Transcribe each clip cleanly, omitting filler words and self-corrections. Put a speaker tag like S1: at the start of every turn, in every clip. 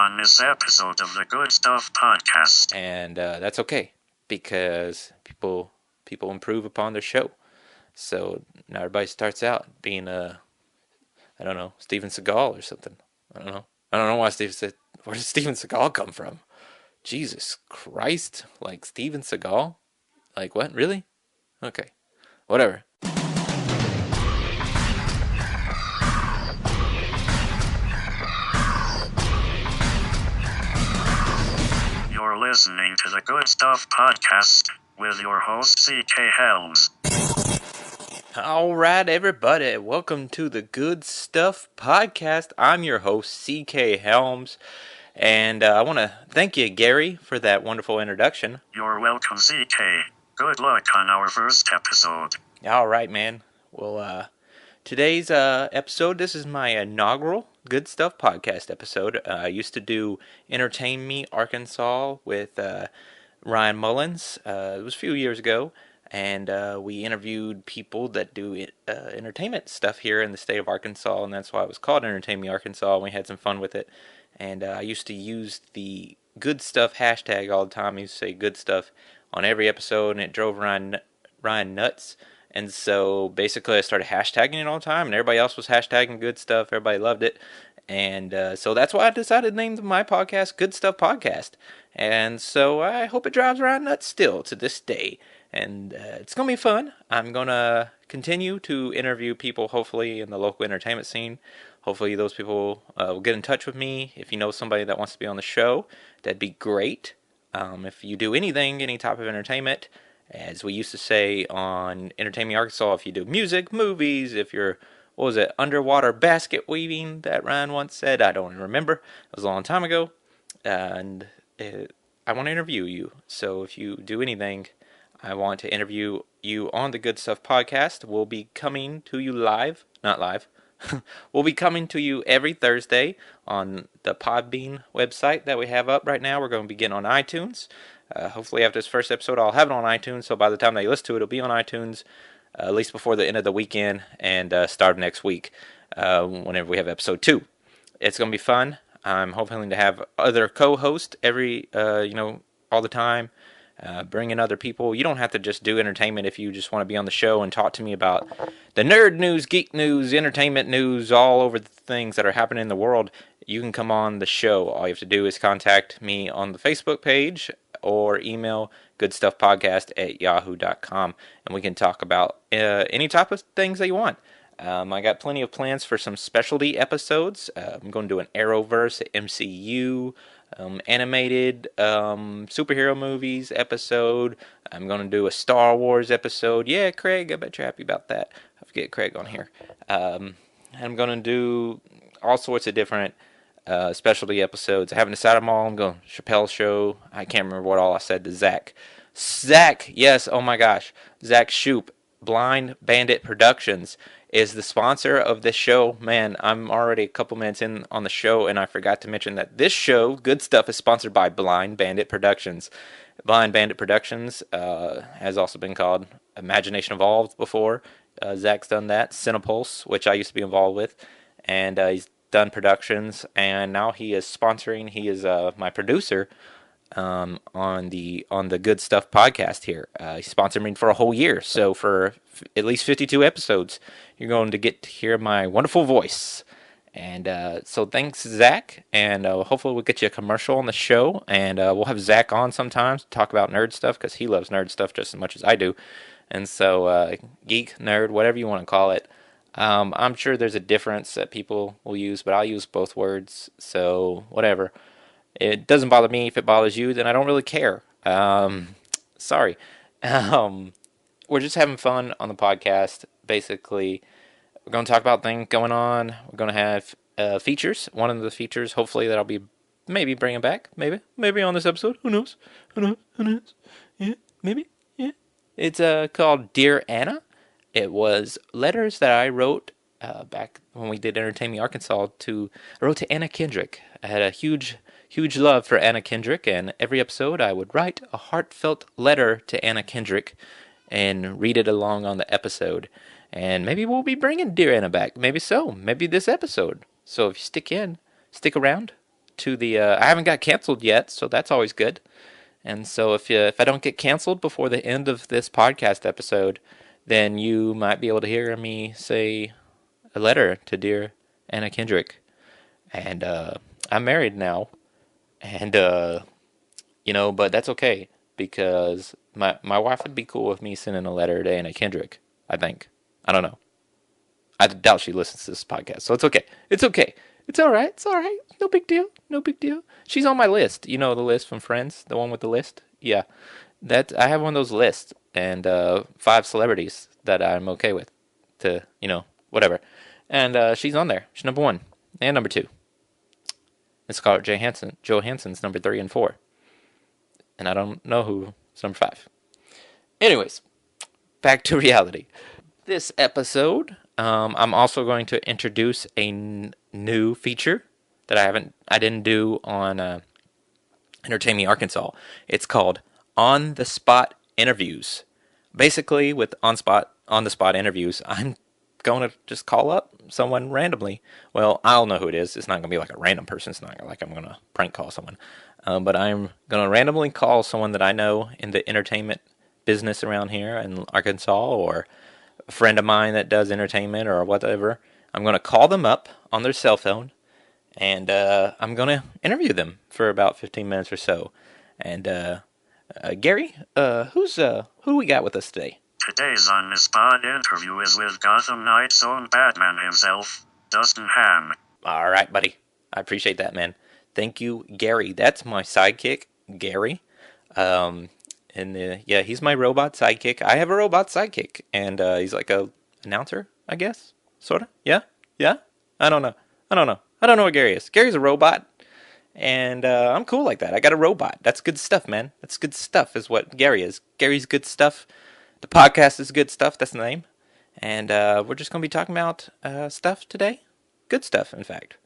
S1: on this episode of the Good Stuff Podcast.
S2: And that's okay because people improve upon their show. So now everybody starts out being I don't know, Steven Seagal or something. I don't know why Steven said. Where did Steven Seagal come from? Jesus Christ! Like Steven Seagal? Like what? Really? Okay, whatever.
S1: You're listening to the Good Stuff Podcast with your host, C.K. Helms.
S2: All right, everybody, welcome to the Good Stuff Podcast. I'm your host, C.K. Helms, and I want to thank you, Gary, for that wonderful introduction.
S1: You're welcome, C.K. Good luck on our first episode.
S2: All right, man. Well, today's episode, this is my inaugural Good Stuff Podcast episode. I used to do Entertain Me Arkansas with Ryan Mullins. It was a few years ago. And we interviewed people that do entertainment stuff here in the state of Arkansas, and that's why it was called Entertain Me Arkansas, and we had some fun with it. And I used to use the good stuff hashtag all the time. I used to say good stuff on every episode, and it drove Ryan nuts. And so basically I started hashtagging it all the time, and everybody else was hashtagging good stuff. Everybody loved it. And so that's why I decided to name my podcast Good Stuff Podcast. And so I hope it drives Ryan nuts still to this day. And it's going to be fun. I'm going to continue to interview people, hopefully, in the local entertainment scene. Hopefully those people will get in touch with me. If you know somebody that wants to be on the show, that'd be great. If you do anything, any type of entertainment, as we used to say on Entertainment Arkansas, if you do music, movies, if you're, underwater basket weaving that Ryan once said. I don't remember. It was a long time ago. And I want to interview you. So if you do anything, I want to interview you on the Good Stuff Podcast. We'll be coming to you live. Not live. We'll be coming to you every Thursday on the Podbean website that we have up right now. We're going to be getting on iTunes. Hopefully after this first episode, I'll have it on iTunes. So by the time they listen to it, it'll be on iTunes, at least before the end of the weekend and start of next week, whenever we have episode 2. It's going to be fun. I'm hoping to have other co-hosts all the time. Bring in other people. You don't have to just do entertainment if you just want to be on the show and talk to me about the nerd news, geek news, entertainment news, all over the things that are happening in the world. You can come on the show. All you have to do is contact me on the Facebook page or email goodstuffpodcast@yahoo.com, and we can talk about any type of things that you want. I got plenty of plans for some specialty episodes. I'm going to do an Arrowverse, MCU, animated superhero movies episode. I'm going to do a Star Wars episode. Yeah, Craig, I bet you're happy about that. I have to get Craig on here. I'm going to do all sorts of different specialty episodes. I haven't decided them all. I'm going Chappelle's Show. I can't remember what all I said to Zach. Zach, yes, oh my gosh. Zach Shoup, Blind Bandit Productions, is the sponsor of this show. Man, I'm already a couple minutes in on the show, and I forgot to mention that this show, Good Stuff, is sponsored by Blind Bandit Productions. Blind Bandit Productions has also been called Imagination Evolved before. Zach's done that. Cinepulse, which I used to be involved with, and he's done productions, and now he is sponsoring. He is my producer on the Good Stuff podcast here. He sponsored me for a whole year, so for at least 52 episodes, you're going to get to hear my wonderful voice. And so thanks, Zach, and hopefully we'll get you a commercial on the show, and we'll have Zach on sometimes to talk about nerd stuff, because he loves nerd stuff just as much as I do. And so geek, nerd, whatever you want to call it. I'm sure there's a difference that people will use, but I'll use both words, so whatever. It doesn't bother me. If it bothers you, then I don't really care. Sorry. We're just having fun on the podcast. Basically, we're going to talk about things going on. We're going to have features. One of the features, hopefully, that I'll be maybe bringing back. Maybe on this episode. Who knows? Who knows? Yeah, maybe. Yeah. It's called Dear Anna. It was letters that I wrote back when we did Entertain Me Arkansas. I wrote to Anna Kendrick. I had a huge love for Anna Kendrick, and every episode I would write a heartfelt letter to Anna Kendrick and read it along on the episode. And maybe we'll be bringing Dear Anna back. Maybe so. Maybe this episode. So if you stick around, to the. I haven't got canceled yet, so that's always good. And so if I don't get canceled before the end of this podcast episode, then you might be able to hear me say a letter to dear Anna Kendrick. And I'm married now, and but that's okay because my wife would be cool with me sending a letter to Anna Kendrick. I think. I don't know. I doubt she listens to this podcast, so it's okay. It's okay. It's all right. It's all right. No big deal. No big deal. She's on my list. You know the list from Friends, the one with the list. Yeah, that I have one of those lists and 5 celebrities that I'm okay with. To whatever, and she's on there. She's number 1 and number 2. And Scarlett Johansson's number 3 and 4, and I don't know who's number 5. Anyways, back to reality. This episode, I'm also going to introduce a new feature that I didn't do on Entertain Me Arkansas. It's called On the Spot Interviews. Basically, with on the spot interviews, I'm going to just call up someone randomly. Well, I'll know who it is. It's not going to be like a random person. It's not like I'm going to prank call someone. But I'm going to randomly call someone that I know in the entertainment business around here in Arkansas, or a friend of mine that does entertainment or whatever. I'm going to call them up on their cell phone, and I'm going to interview them for about 15 minutes or so. And Gary, who we got with us today?
S1: Today's on-the-spot interview is with Gotham Knight's own Batman himself, Dustin Ham.
S2: All right, buddy. I appreciate that, man. Thank you, Gary. That's my sidekick, Gary. Yeah, he's my robot sidekick. I have a robot sidekick, and he's like a announcer, I guess, sorta. Yeah. I don't know. I don't know what Gary is. Gary's a robot, and I'm cool like that. I got a robot. That's good stuff, man. That's good stuff, is what Gary is. Gary's good stuff. The podcast is good stuff. That's the name, and we're just gonna be talking about stuff today. Good stuff, in fact.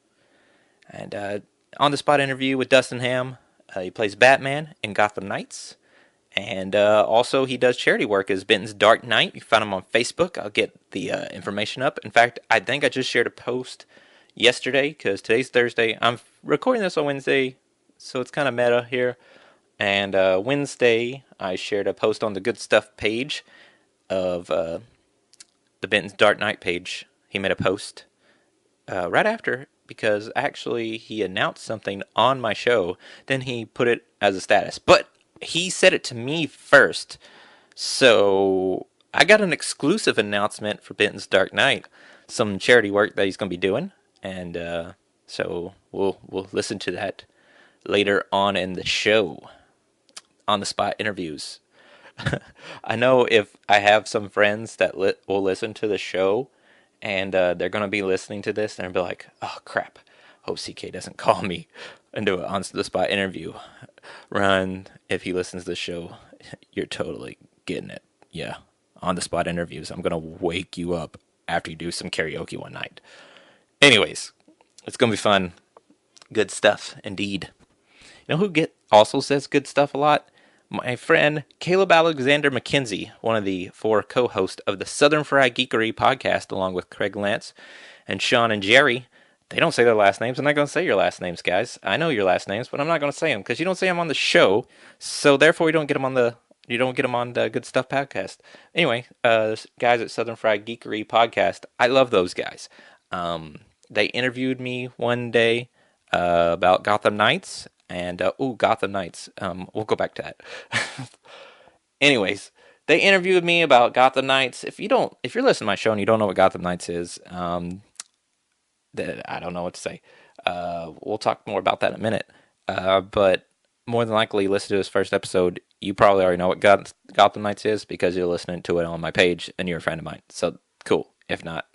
S2: And on the spot interview with Dustin Ham. He plays Batman in Gotham Knights. And also he does charity work as Benton's Dark Knight. You can find him on Facebook. I'll get the information up. In fact, I think I just shared a post yesterday because today's Thursday. I'm recording this on Wednesday, so it's kind of meta here. And Wednesday, I shared a post on the Good Stuff page of the Benton's Dark Knight page. He made a post right after, because actually he announced something on my show. Then he put it as a status. But he said it to me first. So I got an exclusive announcement for Benton's Dark Knight. Some charity work that he's going to be doing. And so we'll listen to that later on in the show. On the spot interviews. I know if I have some friends that will listen to the show, and they're going to be listening to this, and they'll be like, oh crap, hope CK doesn't call me and do an on the spot interview. Run, if he listens to the show, you're totally getting it. Yeah, on the spot interviews. I'm going to wake you up after you do some karaoke one night. Anyways, it's going to be fun. Good stuff, indeed. You know who also says good stuff a lot? My friend Caleb Alexander McKenzie, one of the 4 co-hosts of the Southern Fried Geekery podcast, along with Craig Lance and Sean and Jerry. They don't say their last names. I'm not going to say your last names, guys. I know your last names, but I'm not going to say them because you don't say them on the show. So therefore, you don't get them on the Good Stuff podcast. Anyway, guys at Southern Fried Geekery podcast, I love those guys. They interviewed me one day about Gotham Knights. And, Gotham Knights. We'll go back to that. Anyways, they interviewed me about Gotham Knights. If you're listening to my show and you don't know what Gotham Knights is, I don't know what to say. We'll talk more about that in a minute. But more than likely, listen to this first episode. You probably already know what Gotham Knights is because you're listening to it on my page and you're a friend of mine. So, cool. If not,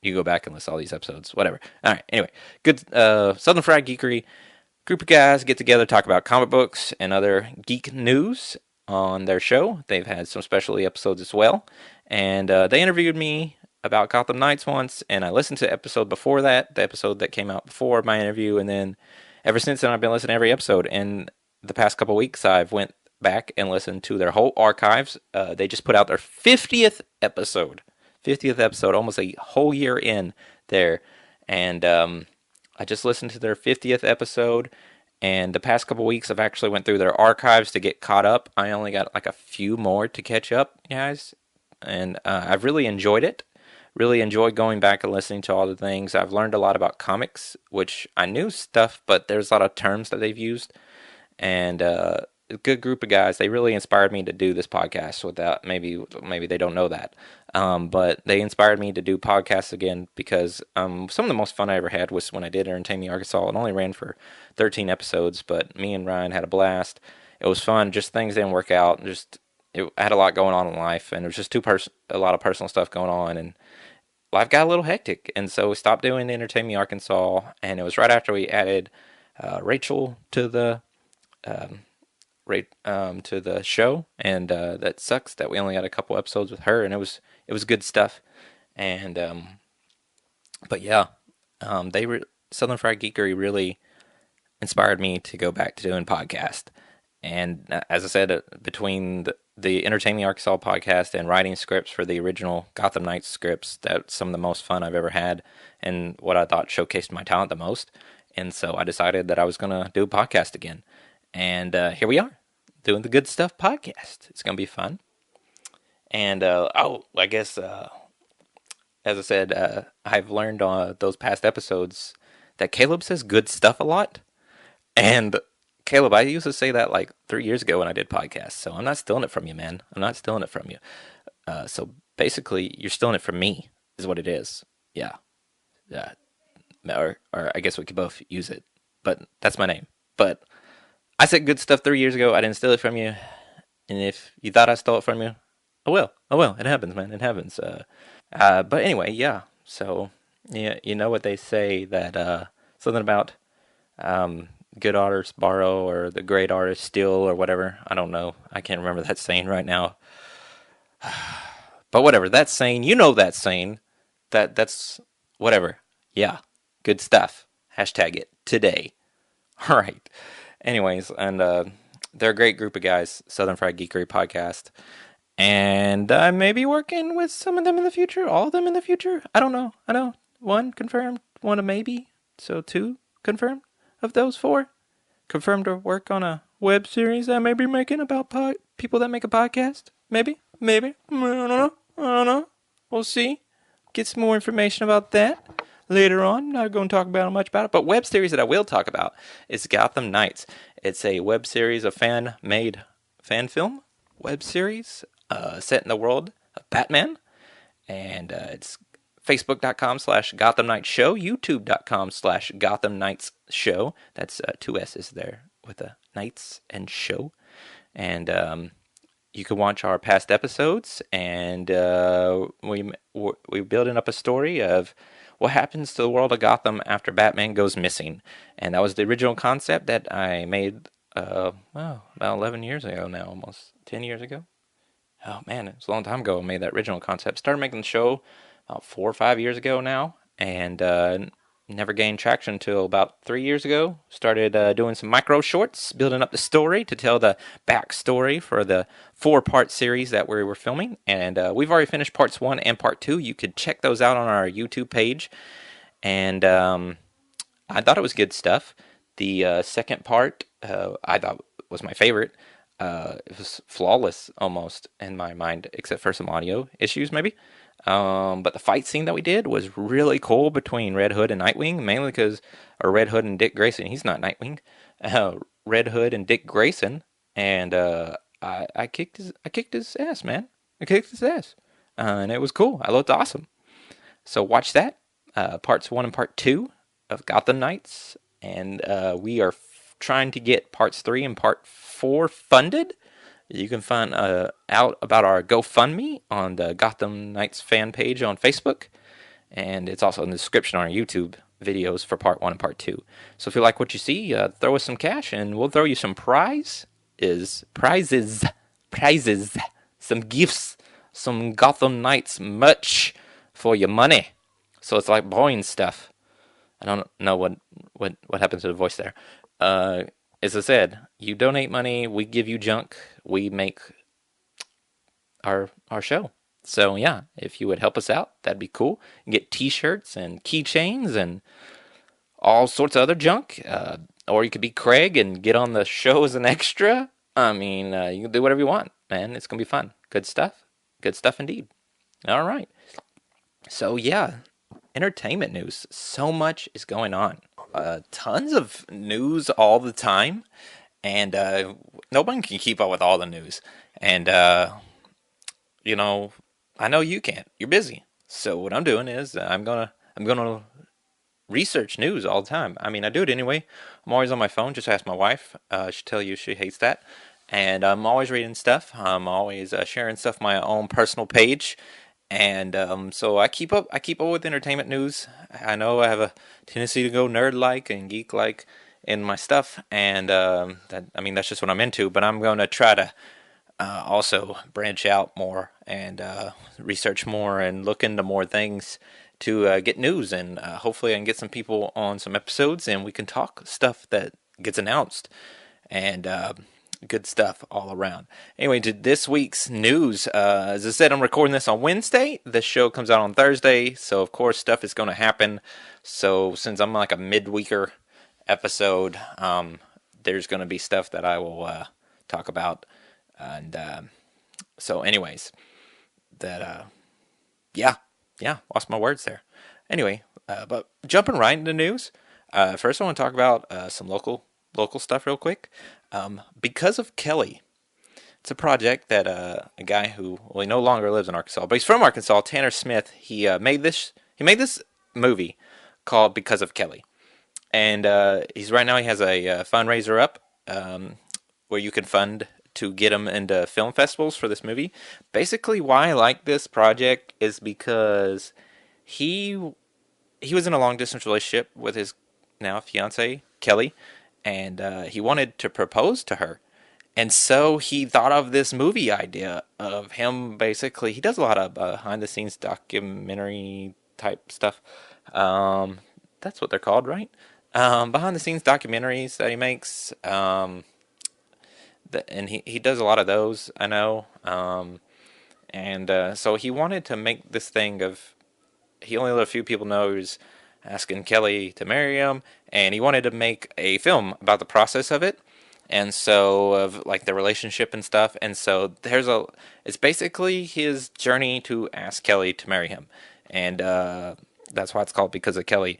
S2: you go back and listen to all these episodes. Whatever. All right. Anyway, good Southern Fried Geekery. Group of guys get together, talk about comic books and other geek news on their show. They've had some specialty episodes as well. And they interviewed me about Gotham Knights once, and I listened to the episode before that, the episode that came out before my interview, and then ever since then I've been listening to every episode. And the past couple weeks I've went back and listened to their whole archives. They just put out their 50th episode. 50th episode, almost a whole year in there. And I just listened to their 50th episode, And the past couple weeks, I've actually went through their archives to get caught up. I only got like a few more to catch up, guys, and I've really enjoyed it. Really enjoyed going back and listening to all the things. I've learned a lot about comics, which I knew stuff, but there's a lot of terms that they've used. And a good group of guys. They really inspired me to do this podcast. Without maybe they don't know that, but they inspired me to do podcasts again because some of the most fun I ever had was when I did Entertain Me Arkansas. It only ran for 13 episodes, but me and Ryan had a blast. It was fun. Just things didn't work out. I had a lot going on in life, and it was just a lot of personal stuff going on, and life got a little hectic, and so we stopped doing Entertain Me Arkansas, and it was right after we added Rachel to the to the show, and that sucks that we only had a couple episodes with her, and it was good stuff, and but yeah, Southern Fried Geekery really inspired me to go back to doing podcast, and as I said, between the Entertain Me Arkansas podcast and writing scripts for the original Gotham Knights scripts, that's some of the most fun I've ever had, and what I thought showcased my talent the most, and so I decided that I was gonna do a podcast again, and here we are doing the Good Stuff podcast. It's gonna be fun. And I guess as I said, I've learned on those past episodes that Caleb says good stuff a lot. And Caleb, I used to say that like 3 years ago when I did podcasts. So I'm not stealing it from you, man. I'm not stealing it from you. So basically, you're stealing it from me, is what it is. Yeah. Yeah. Or I guess we could both use it. But that's my name. But I said good stuff 3 years ago. I didn't steal it from you. And if you thought I stole it from you, oh well. Oh well. It happens, man. It happens. But anyway, yeah. So, yeah, you know what they say that something about good artists borrow or the great artists steal or whatever. I don't know. I can't remember that saying right now. But whatever. That saying, you know that saying. That's whatever. Yeah. Good stuff. Hashtag it today. All right. Anyways, and they're a great group of guys. Southern Fried Geekery podcast. And I may be working with some of them in the future, all of them in the future. I don't know. I know one confirmed, one a maybe. So two confirmed of those four. Confirmed to work on a web series I may be making about people that make a podcast. Maybe. I don't know. We'll see. Get some more information about that later on. Not going to talk about much about it. But web series that I will talk about is Gotham Knights. It's a web series of fan-made fan film web series set in the world of Batman. And it's facebook.com/Gotham Knights Show, youtube.com/Gotham Knights Show. That's two S's there with a Knights and Show. And you can watch our past episodes, and we're building up a story of what happens to the world of Gotham after Batman goes missing. And that was the original concept that I made, about 11 years ago now, almost 10 years ago. Oh man, it was a long time ago I made that original concept. Started making the show about 4 or 5 years ago now, and never gained traction until about 3 years ago. Started doing some micro shorts, building up the story to tell the backstory for the 4-part series that we were filming. And we've already finished parts 1 and part 2. You could check those out on our YouTube page. And I thought it was good stuff. The second part I thought was my favorite. It was flawless almost in my mind, except for some audio issues maybe. But the fight scene that we did was really cool between Red Hood and Nightwing, mainly because Red Hood and Dick Grayson. He's not Nightwing. Red Hood and Dick Grayson, and I kicked his ass, man. I kicked his ass, and it was cool. I looked awesome. So watch that, parts 1 and part 2 of Gotham Knights, and we are trying to get parts 3 and part 4 funded. You can find out about our GoFundMe on the Gotham Knights fan page on Facebook, and it's also in the description on our YouTube videos for part 1 and part 2. So if you like what you see, throw us some cash, and we'll throw you some prizes, some gifts, some Gotham Knights merch for your money. So it's like buying stuff. I don't know what happened to the voice there. As I said, you donate money, we give you junk, we make our show. So yeah, if you would help us out, that'd be cool. You can get t-shirts and keychains and all sorts of other junk. or you could be Craig and get on the show as an extra. I mean, you can do whatever you want, man. It's gonna be fun. Good stuff. Good stuff indeed. All right. So yeah, entertainment news. So much is going on. Tons of news all the time, and no one can keep up with all the news. And you know, I know you can't. You're busy. So what I'm doing is I'm gonna research news all the time. I mean, I do it anyway. I'm always on my phone. Just ask my wife. She'll tell you she hates that. And I'm always reading stuff. I'm always sharing stuff on my own personal page. And so I keep up. I keep up with entertainment news. I know I have a tendency to go nerd like and geek like in my stuff, and that I mean that's just what I'm into. But I'm going to try to also branch out more and research more and look into more things to get news, and hopefully I can get some people on some episodes and we can talk stuff that gets announced, and good stuff all around. Anyway, to this week's news, as I said, I'm recording this on Wednesday. The show comes out on Thursday, so of course stuff is going to happen. So since I'm like a midweeker episode, there's going to be stuff that I will talk about. And so anyways, that yeah, lost my words there. Anyway, but jumping right into news. First, I want to talk about some local stuff real quick. Because of Kelly, it's a project that a guy who, well, he no longer lives in Arkansas, but he's from Arkansas. Tanner Smith. He made this movie called Because of Kelly, and he's right now he has a fundraiser up where you can fund to get him into film festivals for this movie. Basically, why I like this project is because he was in a long distance relationship with his now fiance Kelly, and he wanted to propose to her, and so he thought of this movie idea of him. Basically, he does a lot of behind the scenes documentary type stuff. That's what they're called, right? Behind the scenes documentaries that he makes. And he does a lot of those, I know. And so he wanted to make this thing of, he only let a few people know he was asking Kelly to marry him, and he wanted to make a film about the process of it, and so of like the relationship and stuff. And so it's basically his journey to ask Kelly to marry him, and that's why it's called Because of Kelly.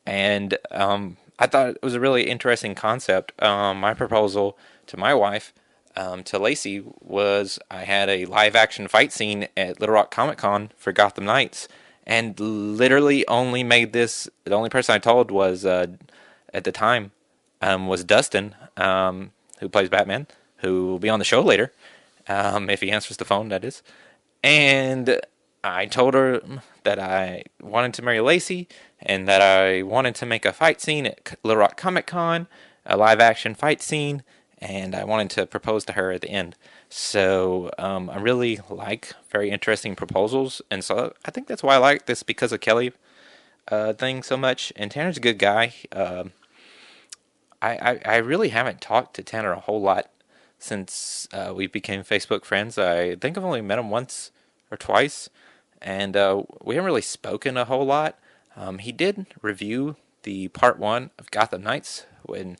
S2: And I thought it was a really interesting concept. My proposal to my wife, to Lacey, was I had a live action fight scene at Little Rock Comic Con for Gotham Knights, and literally only made this. The only person I told was at the time was Dustin, who plays Batman, who will be on the show later, if he answers the phone, that is. And I told her that I wanted to marry Lacey and that I wanted to make a fight scene at Little Rock Comic Con, a live action fight scene, and I wanted to propose to her at the end. So I really like very interesting proposals, and so I think that's why I like this Because of Kelly thing so much. And Tanner's a good guy. I really haven't talked to Tanner a whole lot since we became Facebook friends. I think I've only met him once or twice, and we haven't really spoken a whole lot. He did review the part 1 of Gotham Knights. When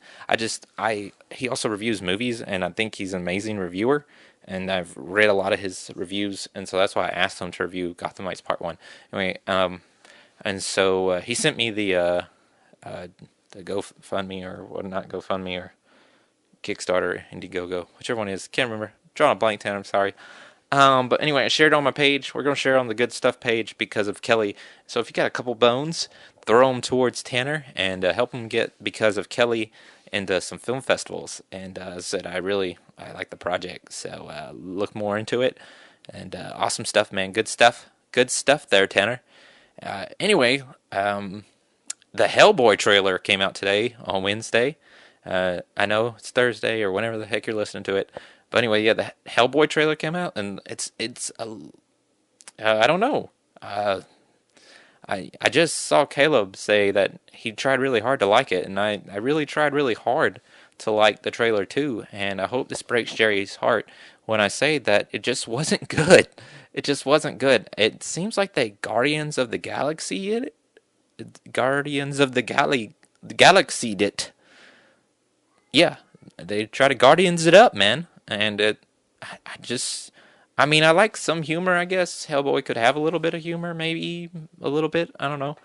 S2: he also reviews movies, and I think he's an amazing reviewer. And I've read a lot of his reviews, and so that's why I asked him to review Gotham Knights Part 1. Anyway, and so he sent me the GoFundMe, or what, not GoFundMe, or Kickstarter, Indiegogo, whichever one it is. Can't remember. Drawing a blank, Tanner, I'm sorry. But anyway, I shared it on my page. We're going to share it on the Good Stuff page Because of Kelly. So if you got a couple bones, throw them towards Tanner and help him get Because of Kelly into some film festivals. And as I said, I like the project, so look more into it. And awesome stuff, man. Good stuff. Good stuff there, Tanner. Anyway, the Hellboy trailer came out today on Wednesday. I know it's Thursday or whenever the heck you're listening to it. But anyway, yeah, the Hellboy trailer came out, and it's I don't know. I just saw Caleb say that he tried really hard to like it, and I really tried really hard to like the trailer too, and I hope this breaks Jerry's heart when I say that it just wasn't good. It just wasn't good. It seems like they Guardians of the Galaxy it. Guardians of the Galaxy it. yeah, they try to Guardians it up, man. And I just, I mean, I like some humor, I guess. Hellboy could have a little bit of humor, maybe a little bit. I don't know.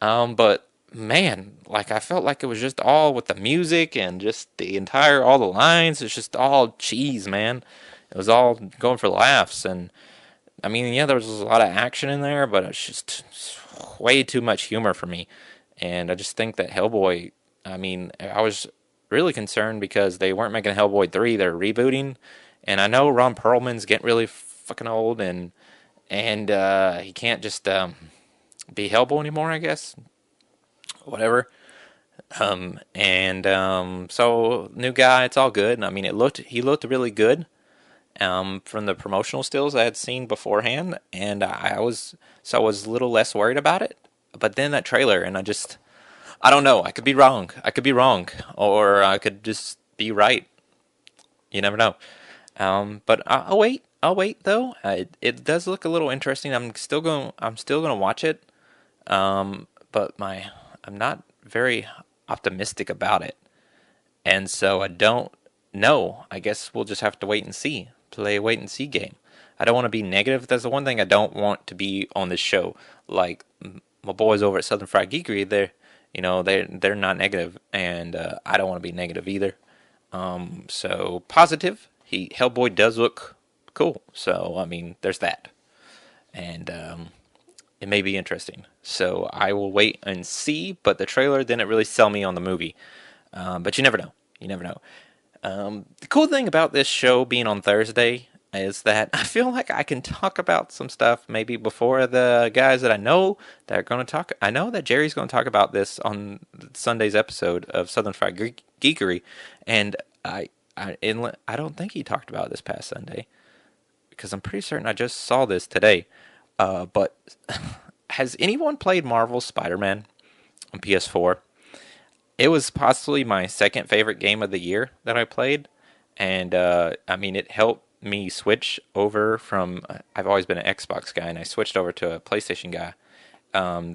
S2: But man, like I felt like it was just all with the music and just the entire, all the lines. It's just all cheese, man. It was all going for laughs. And I mean, yeah, there was a lot of action in there, but it's just way too much humor for me. And I just think that Hellboy, I mean, I was really concerned because they weren't making Hellboy 3, they're rebooting. And I know Ron Perlman's getting really fucking old and he can't just be Hellboy anymore, I guess. Whatever. So new guy, it's all good. I mean, he looked really good from the promotional stills I had seen beforehand, and I was a little less worried about it. But then that trailer, and I don't know. I could be wrong. I could be wrong, or I could just be right. You never know. But I'll wait. I'll wait though. It does look a little interesting. I'm still going to watch it. But I'm not very optimistic about it, and so I don't know. I guess we'll just have to wait and see. Play a wait and see game. I don't want to be negative. That's the one thing I don't want to be on this show. Like my boys over at Southern Fried Geekery, they're not negative, and I don't want to be negative either. So positive. Hellboy does look cool. So I mean, there's that, and it may be interesting. So I will wait and see. But the trailer didn't really sell me on the movie. But you never know. You never know. The cool thing about this show being on Thursday is that I feel like I can talk about some stuff maybe before the guys that I know that are going to talk. I know that Jerry's going to talk about this on Sunday's episode of Southern Fried Geekery, and I don't think he talked about it this past Sunday because I'm pretty certain I just saw this today. But has anyone played Marvel's Spider-Man on PS4? It was possibly my second favorite game of the year that I played, and I mean it helped me switch over from. I've always been an Xbox guy, and I switched over to a PlayStation guy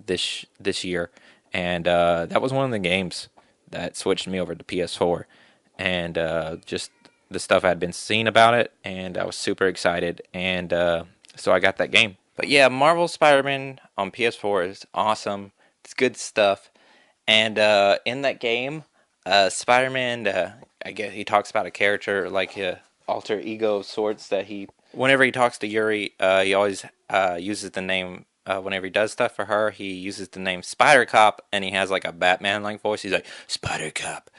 S2: this year, and that was one of the games that switched me over to PS4, and just the stuff I'd been seeing about it, and I was super excited, and so I got that game. But yeah, Marvel Spider-Man on PS4 is awesome. It's good stuff. And in that game, Spider-Man, I guess he talks about a character like alter ego of sorts that whenever he talks to Yuri, he always uses the name. Whenever he does stuff for her, he uses the name Spider Cop, and he has like a Batman-like voice. He's like Spider Cop,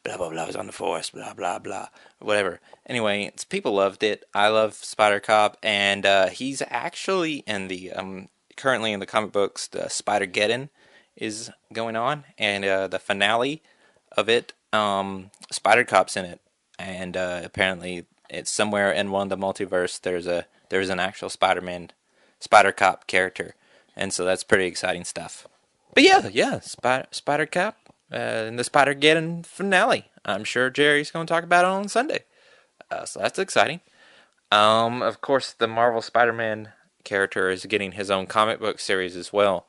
S2: blah blah blah, was on the force, blah blah blah, whatever. Anyway, people loved it. I love Spider Cop, and he's actually in the currently in the comic books. The Spider Geddon is going on, and the finale of it, Spider Cop's in it, and apparently it's somewhere in one of the multiverse. There's an actual Spider Cop character, and so that's pretty exciting stuff. But yeah, Spider Cop and the Spider Geddon finale. I'm sure Jerry's going to talk about it on Sunday, so that's exciting. Of course, the Marvel Spider-Man character is getting his own comic book series as well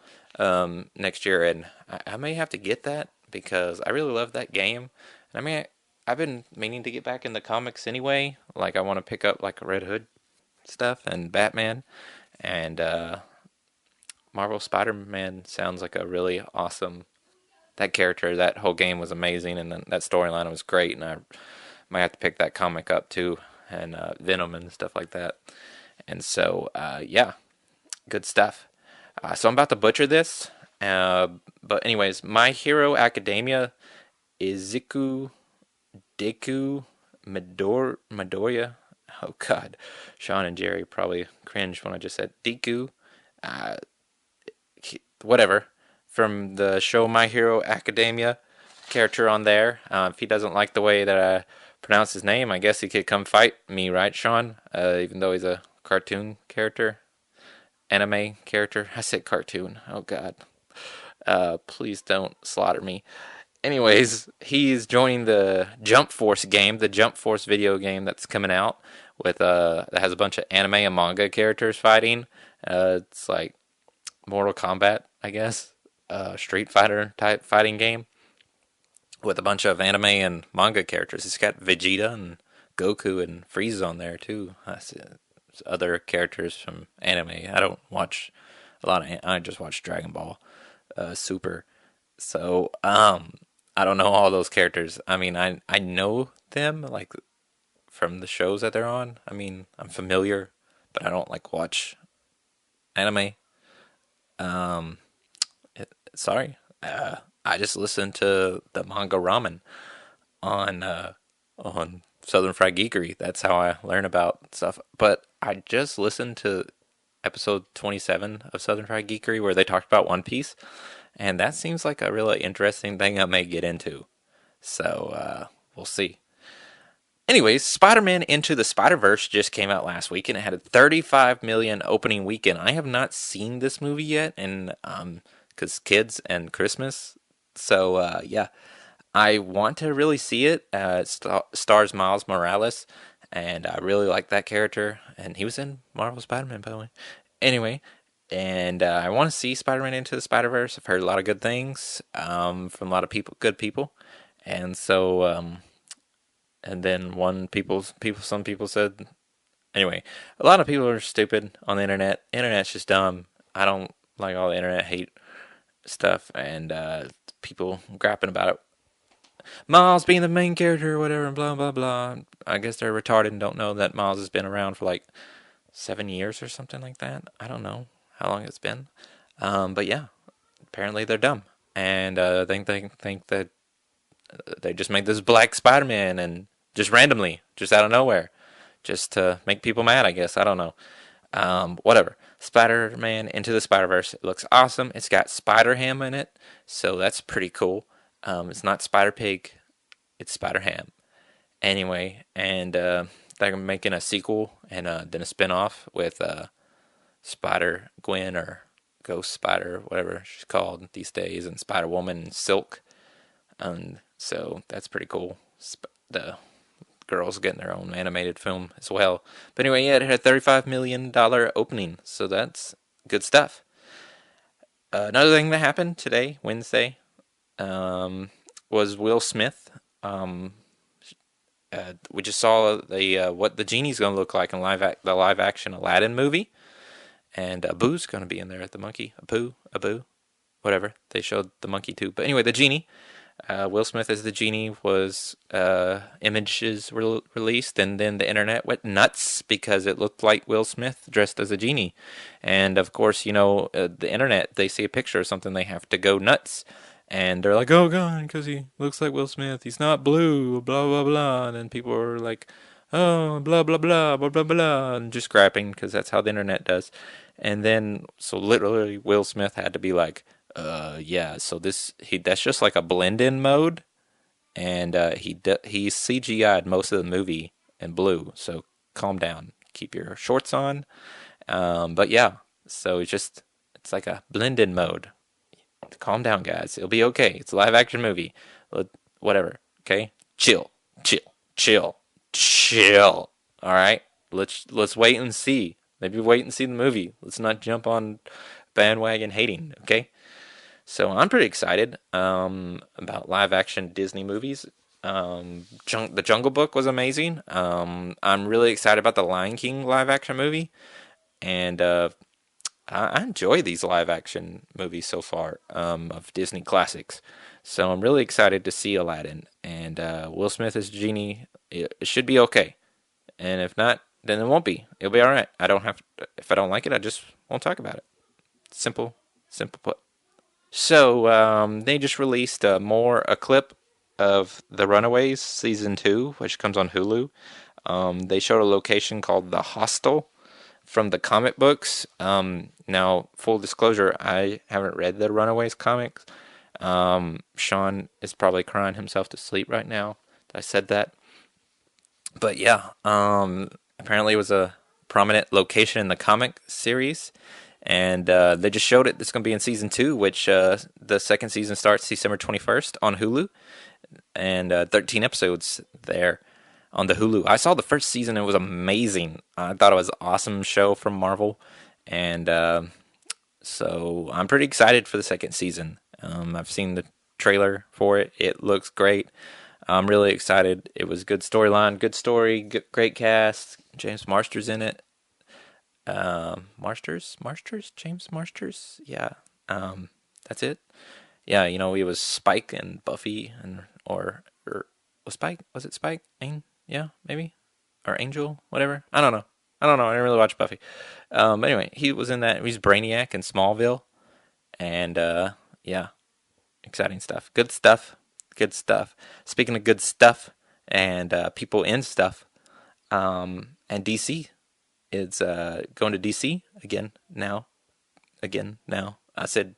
S2: next year, and I may have to get that because I really love that game. And I mean, I've been meaning to get back in the comics anyway. Like, I want to pick up like Red Hood stuff and Batman, and Marvel Spider-Man sounds like a really awesome. That character, that whole game was amazing, and then that storyline was great, and I might have to pick that comic up too, and Venom and stuff like that. And so, yeah, good stuff. So I'm about to butcher this, but anyways, My Hero Academia is Deku Midoriya. Oh God, Sean and Jerry probably cringed when I just said Deku. Uh, Whatever, from the show My Hero Academia, character on there. If he doesn't like the way that I pronounce his name, I guess he could come fight me, right, Sean? Even though he's a cartoon character, anime character. I said cartoon. Oh God. Please don't slaughter me. Anyways, he's joining the Jump Force game, the Jump Force video game that's coming out with that has a bunch of anime and manga characters fighting. It's like Mortal Kombat, I guess, Street Fighter type fighting game. with a bunch of anime and manga characters. It's got Vegeta and Goku and Frieza on there too. That's other characters from anime. I don't watch a lot of. I just watch Dragon Ball Super. So I don't know all those characters. I mean, I know them like from the shows that they're on. I mean, I'm familiar, but I don't like watch anime. Um, Sorry. I just listen to the manga ramen on Southern Fried Geekery. That's how I learn about stuff. But I just listened to episode 27 of Southern Fried Geekery where they talked about One Piece, and that seems like a really interesting thing I may get into. So we'll see. Anyways, Spider-Man Into the Spider-Verse just came out last week and it had a 35 million opening weekend. I have not seen this movie yet, and because kids and Christmas. So yeah, I want to really see it. It stars Miles Morales, and I really like that character, and he was in Marvel Spider-Man, by the way. Anyway, and I want to see Spider-Man Into the Spider-Verse. I've heard a lot of good things from a lot of people, good people, and so and then some people said, anyway, a lot of people are stupid on the internet. Internet's just dumb. I don't like all the internet hate stuff and people grapping about it. Miles being the main character or whatever, and blah blah blah. I guess they're retarded and don't know that Miles has been around for like 7 years or something like that. I don't know how long it's been, but yeah, apparently they're dumb and think that they just made this black Spider-Man and just randomly, just out of nowhere, just to make people mad. I guess I don't know. Whatever. Spider-Man Into the Spider-Verse. It looks awesome. It's got Spider-Ham in it, so that's pretty cool. It's not Spider-Pig, it's Spider-Ham. Anyway, and they're making a sequel and then a spin-off with Spider-Gwen or Ghost Spider, whatever she's called these days, and Spider-Woman and Silk. And so that's pretty cool. The girls getting their own animated film as well. But anyway, yeah, it had a $35 million opening, so that's good stuff. Another thing that happened today, Wednesday, was Will Smith. We just saw the what the genie's going to look like in the live action Aladdin movie, and Abu's going to be in there at the monkey. Abu, whatever. They showed the monkey too. But anyway, the genie. Will Smith as the genie was images were released, and then the internet went nuts because it looked like Will Smith dressed as a genie. And of course, the internet, they see a picture of something, they have to go nuts. And they're like, oh god, because he looks like Will Smith, he's not blue, blah blah blah. And then people are like, oh, blah blah blah, blah blah blah, and just scrapping because that's how the internet does. And then, so literally, Will Smith had to be like, yeah, so that's just like a blend-in mode, and he CGI'd most of the movie in blue. So calm down, keep your shorts on. But yeah, so it's like a blend-in mode. Calm down, guys. It'll be okay. It's a live-action movie. Whatever. Okay, chill, chill, chill, chill. All right, let's wait and see. Maybe wait and see the movie. Let's not jump on bandwagon hating. Okay. So I'm pretty excited about live action Disney movies. The Jungle Book was amazing. I'm really excited about the Lion King live action movie, and I enjoy these live action movies so far of Disney classics. So I'm really excited to see Aladdin and Will Smith as Genie. It should be okay, and if not, then it won't be. It'll be all right. I don't have to, if I don't like it, I just won't talk about it. Simple, simple put. So they just released a clip of The Runaways season 2, which comes on Hulu. They showed a location called the Hostel from the comic books. Now, full disclosure, I haven't read the Runaways comics. Sean is probably crying himself to sleep right now. I said that, but yeah, apparently it was a prominent location in the comic series. And they just showed it. It's going to be in season 2, which the second season starts December 21st on Hulu, and 13 episodes there on the Hulu. I saw the first season. It was amazing. I thought it was an awesome show from Marvel, and so I'm pretty excited for the second season. I've seen trailer for it. It looks great. I'm really excited. It was good storyline, good story, great cast. James Marsters in it. James Marsters. Yeah. That's it. Yeah, he was Spike and Buffy, and or was Spike? Was it Spike? Yeah, maybe, or Angel, whatever. I don't know. I didn't really watch Buffy. But anyway, he was in that. He's Brainiac in Smallville, and yeah, exciting stuff. Good stuff. Good stuff. Speaking of good stuff and people in stuff, and DC is going to DC again now. Again now. I said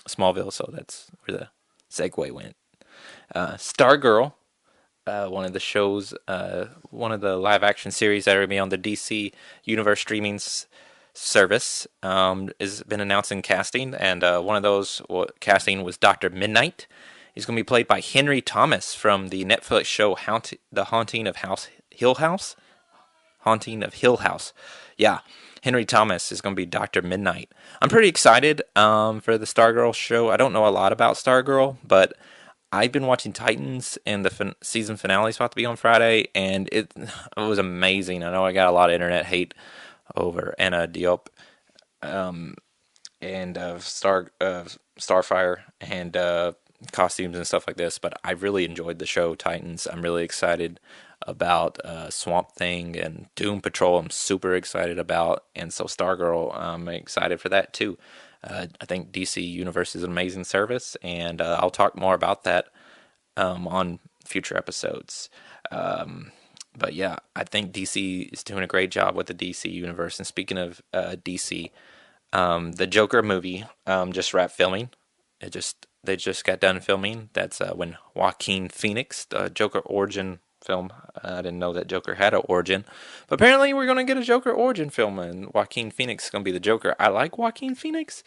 S2: Smallville, so that's where the segue went. Stargirl, one of the shows, one of the live action series that are going to be on the DC Universe streaming service, has been announcing casting, and one of those casting was Dr. Midnight. He's going to be played by Henry Thomas from the Netflix show The Haunting of Hill House. Haunting of Hill House. Yeah, Henry Thomas is going to be Dr. Midnight. I'm pretty excited for the Stargirl show. I don't know a lot about Stargirl, but I've been watching Titans, and the season finale is about to be on Friday, and it was amazing. I know I got a lot of internet hate over Anna Diop, and Starfire, and costumes and stuff like this, but I really enjoyed the show Titans. I'm really excited about Swamp Thing and Doom Patrol. I'm super excited about, and so Stargirl, I'm excited for that too. I think DC Universe is an amazing service, and I'll talk more about that on future episodes. But yeah, I think DC is doing a great job with the DC Universe. And speaking of DC, the Joker movie just wrapped filming. They just got done filming. That's when Joaquin Phoenix, the Joker origin film. I didn't know that Joker had an origin, but apparently we're gonna get a Joker origin film, and Joaquin Phoenix is gonna be the Joker. I like Joaquin Phoenix.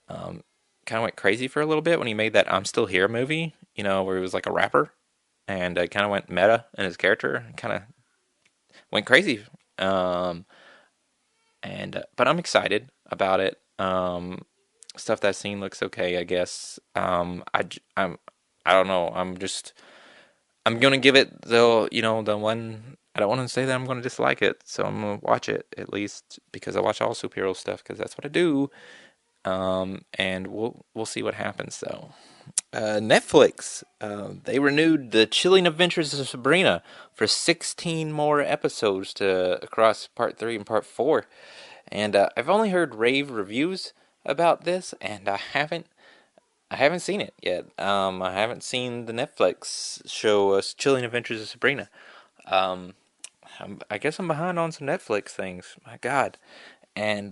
S2: Kind of went crazy for a little bit when he made that "I'm Still Here" movie. Where he was like a rapper, and kind of went meta in his character. Kind of went crazy. But I'm excited about it. Stuff that scene looks okay, I guess. I don't know. I'm gonna give it the one. I don't want to say that I'm gonna dislike it, so I'm gonna watch it at least because I watch all superhero stuff because that's what I do. And we'll see what happens though. Netflix, they renewed the Chilling Adventures of Sabrina for 16 more episodes across part 3 and part 4. And I've only heard rave reviews about this, and I haven't seen it yet. I haven't seen the Netflix show Chilling Adventures of Sabrina. I guess I'm behind on some Netflix things. My God. And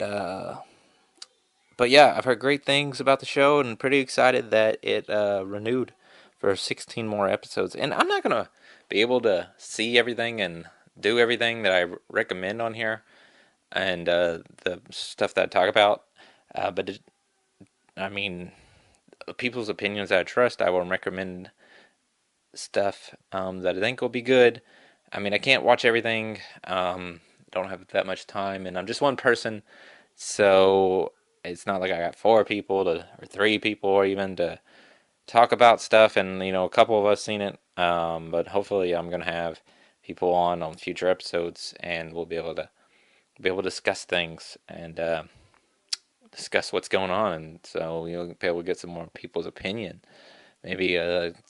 S2: but yeah, I've heard great things about the show, and pretty excited that it renewed for 16 more episodes. And I'm not gonna be able to see everything and do everything that I recommend on here, and the stuff that I talk about. But I mean, people's opinions that I trust, I will recommend stuff that I think will be good. I mean, I can't watch everything. Don't have that much time, and I'm just one person, so it's not like I got 4 people or 3 people or even to talk about stuff. And a couple of us seen it, but hopefully I'm gonna have people on future episodes, and we'll be able to discuss things and discuss what's going on, and so you'll be able to get some more people's opinion. Maybe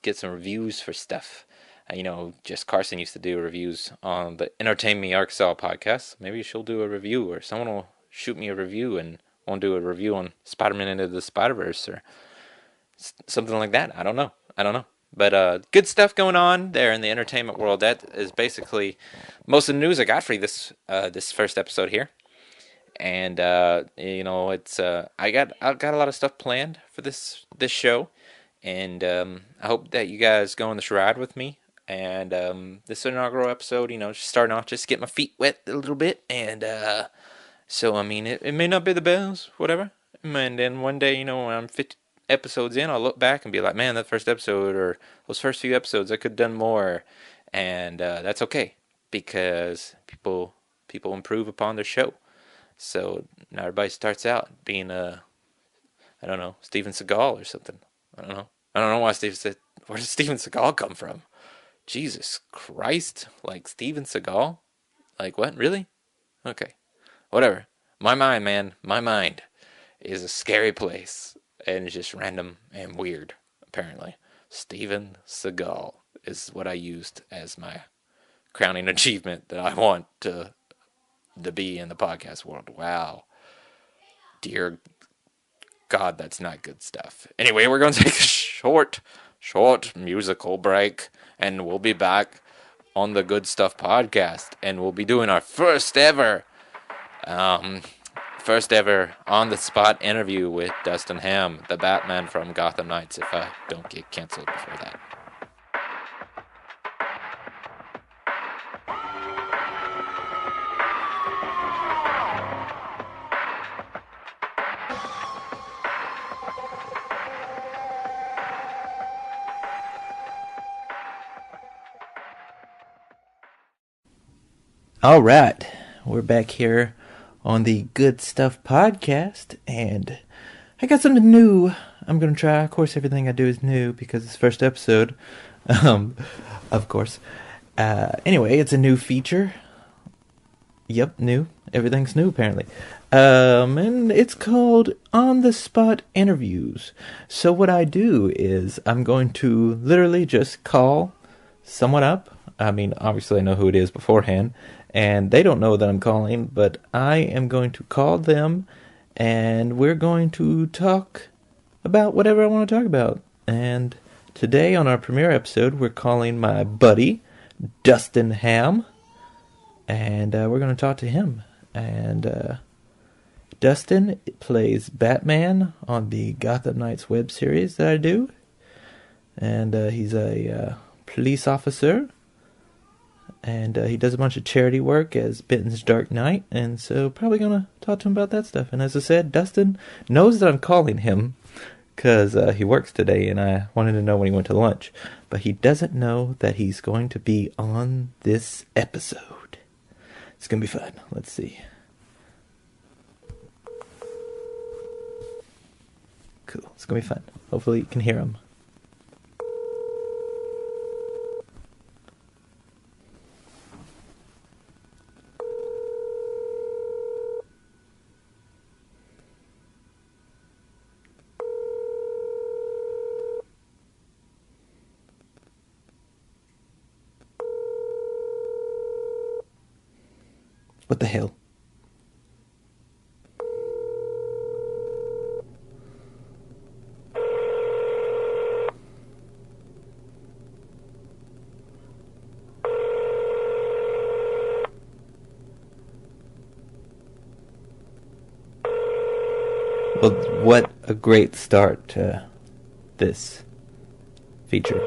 S2: get some reviews for stuff. Jess Carson used to do reviews on the Entertain Me Arkansas podcast. Maybe she'll do a review, or someone will shoot me a review and won't do a review on Spider-Man Into the Spider-Verse or something like that. I don't know. But good stuff going on there in the entertainment world. That is basically most of the news I got for you this first episode here. And it's I got a lot of stuff planned for this show, and I hope that you guys go on this ride with me. And this inaugural episode, just starting off, just get my feet wet a little bit, and so I mean, it may not be the best, whatever. And then one day, when I'm 50 episodes in, I'll look back and be like, man, that first episode or those first few episodes, I could have done more, and that's okay because people improve upon their show. So now everybody starts out being I don't know, Steven Seagal or something. I don't know. I don't know why Steven said. Where did Steven Seagal come from? Jesus Christ! Like Steven Seagal? Like what? Really? Okay. Whatever. My mind, man. My mind is a scary place, and it's just random and weird. Apparently, Steven Seagal is what I used as my crowning achievement that I want to be in the podcast world. Wow. Dear God, that's not good stuff. Anyway, we're going to take a short musical break, and we'll be back on the Good Stuff podcast, and we'll be doing our first ever on the spot interview with Dustin Ham, the Batman from Gotham Knights, if I don't get canceled before that. All right, we're back here on the Good Stuff podcast, and I got something new I'm going to try. Of course, everything I do is new because it's the first episode, of course. Anyway, it's a new feature. Yep, new. Everything's new, apparently. And it's called On the Spot Interviews. So what I do is I'm going to literally just call someone up. I mean, obviously I know who it is beforehand, and they don't know that I'm calling, but I am going to call them, and we're going to talk about whatever I want to talk about. And today on our premiere episode, we're calling my buddy, Dustin Ham, and we're going to talk to him. And Dustin plays Batman on the Gotham Knights web series that I do, and he's a police officer. And he does a bunch of charity work as Benton's Dark Knight, and so probably going to talk to him about that stuff. And as I said, Dustin knows that I'm calling him because he works today, and I wanted to know when he went to lunch. But he doesn't know that he's going to be on this episode. It's going to be fun. Let's see. Cool. It's going to be fun. Hopefully you can hear him. What the hell? Well, what a great start to this feature.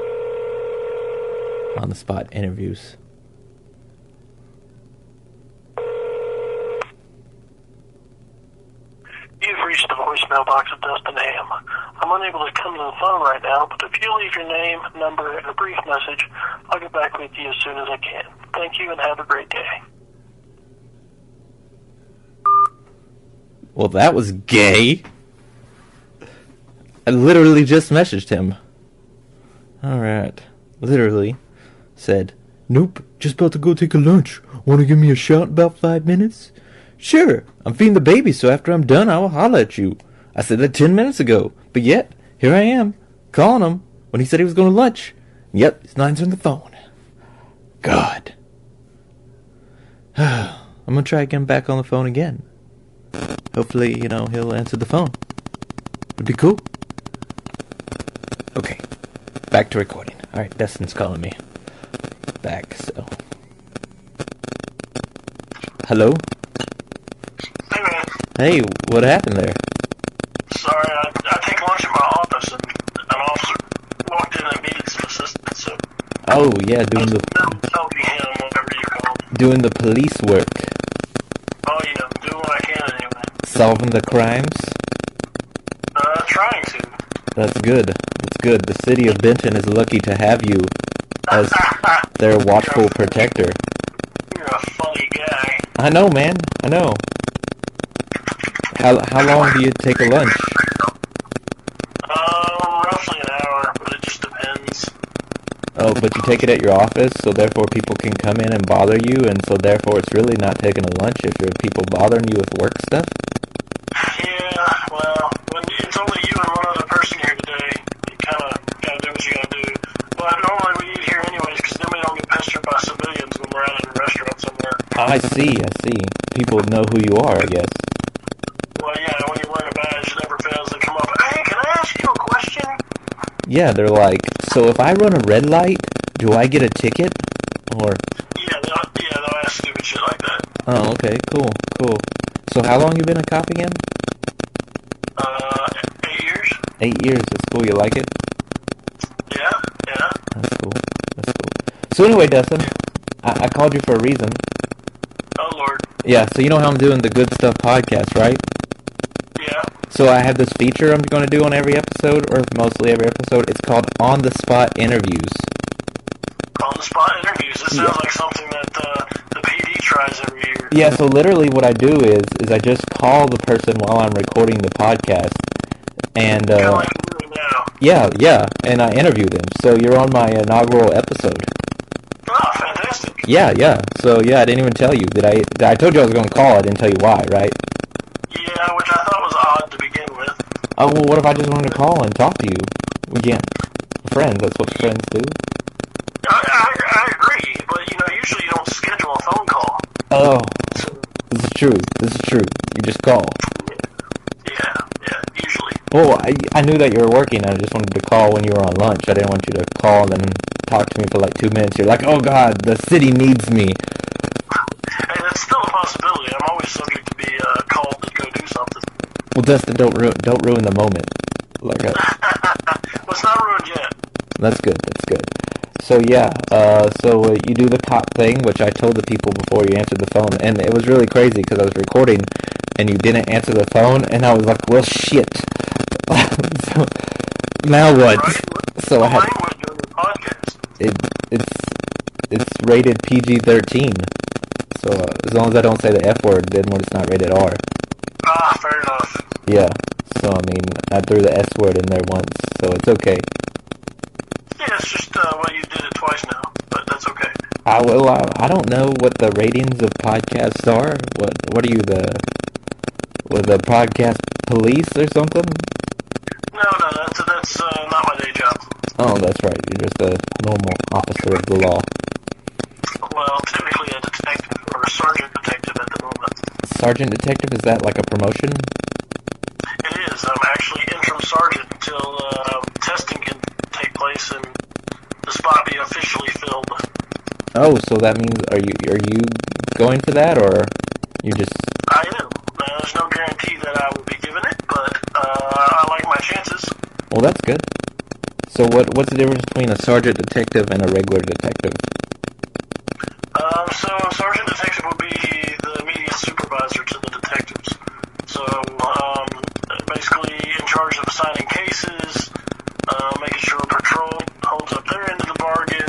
S2: On the spot interviews.
S3: You've reached the voicemail box of Dustin Ham. I'm unable to come to the phone right now, but if you leave your name, number, and a brief message, I'll get back with you as soon as I can. Thank you and have a great day.
S2: Well, that was gay. I literally just messaged him. Alright. Literally said, "Nope, just about to go take a lunch. Want to give me a shot in about 5 minutes? Sure, I'm feeding the baby, so after I'm done, I'll holler at you. I said that 10 minutes ago, but yet, here I am, calling him when he said he was going to lunch. Yep, he's not answering the phone. God. I'm going to try to get him back on the phone again. Hopefully, he'll answer the phone. It'd be cool. Okay, back to recording. Alright, Dustin's calling me back, so. Hello?
S3: Hey, man.
S2: Hey, what happened there?
S3: Sorry, I take lunch at my office, and an officer walked in and needed some assistance, so...
S2: Oh, yeah, doing the police work.
S3: Oh, yeah, I'm doing what I can anyway.
S2: Solving the crimes?
S3: Trying to.
S2: That's good. That's good. The city of Benton is lucky to have you as their watchful protector.
S3: You're a funny guy.
S2: I know, man. I know. How long do you take a lunch?
S3: roughly an hour, but it just depends.
S2: Oh, but you take it at your office, so therefore people can come in and bother you, and so therefore it's really not taking a lunch if you're people bothering you with work stuff?
S3: Yeah, well, when it's only you and one other person here today, you kind of gotta do what you gotta do. But normally we eat here anyways, because then we don't get pestered by civilians when we're out in a restaurant somewhere.
S2: I see. People know who you are, I guess.
S3: Well, yeah, when you're wearing a badge, it never fails to come up, hey, can I ask you a question?
S2: Yeah, they're like, so if I run a red light, do I get a ticket? Or...
S3: Yeah, they'll ask stupid shit like that.
S2: Oh, okay, cool. So how long you been a cop again?
S3: 8 years.
S2: 8 years, that's cool, you like it?
S3: Yeah.
S2: That's cool. So anyway, Dustin, I called you for a reason.
S3: Oh, Lord.
S2: Yeah, so you know how I'm doing the Good Stuff podcast, right?
S3: Yeah.
S2: So I have this feature I'm going to do on every episode, or mostly every episode. It's called On the Spot Interviews.
S3: On the spot interviews. This sounds like something that the PD tries every year.
S2: Yeah, so literally what I do is I just call the person while I'm recording the podcast, and
S3: Kind of like we're doing now.
S2: yeah, and I interview them. So you're on my inaugural episode.
S3: Oh, fantastic.
S2: Yeah. So yeah, I didn't even tell you. I told you I was going to call. I didn't tell you why, right?
S3: Yeah, which I thought was odd to begin with.
S2: Oh, well, what if I just wanted to call and talk to you? We can't. We're friends. That's what friends do.
S3: I agree, but usually you don't schedule a phone call.
S2: Oh, this is true. You just call.
S3: Yeah, usually.
S2: Well, I knew that you were working. I just wanted to call when you were on lunch. I didn't want you to call and then talk to me for like 2 minutes. You're like, oh God, the city needs me.
S3: Hey, that's still a possibility. I'm always subject to be called to go do something.
S2: Well, Dustin, don't ruin the moment. Like,
S3: Well, it's not ruined yet.
S2: That's good. So yeah, you do the cop thing, which I told the people before you answered the phone, and it was really crazy because I was recording, and you didn't answer the phone, and I was like, well, shit. So now what?
S3: Right?
S2: So I had
S3: language during the podcast.
S2: it's rated PG-13. So as long as I don't say the F word, then when it's not rated R.
S3: Ah, fair enough.
S2: Yeah. So I mean, I threw the S word in there once, so it's okay.
S3: Yeah, it's just you did it twice now, but that's okay.
S2: I don't know what the ratings of podcasts are. What are you, the podcast police or something?
S3: No, that's not my day job.
S2: Oh, that's right. You're just a normal officer of the law.
S3: Well, typically a detective or a sergeant detective at the moment.
S2: Sergeant detective, is that like a promotion?
S3: It is. I'm actually interim sergeant until testing can take place and the spot be officially filled.
S2: Oh, so that means are you going for that, or you just?
S3: I am. There's no guarantee that I will be given it, but I like my chances.
S2: Well, that's good. So what's the difference between a sergeant detective and a regular detective?
S3: So a sergeant detective would be the immediate supervisor to the detectives. So basically in charge of assigning cases, making sure patrol holds up their end of the bargain,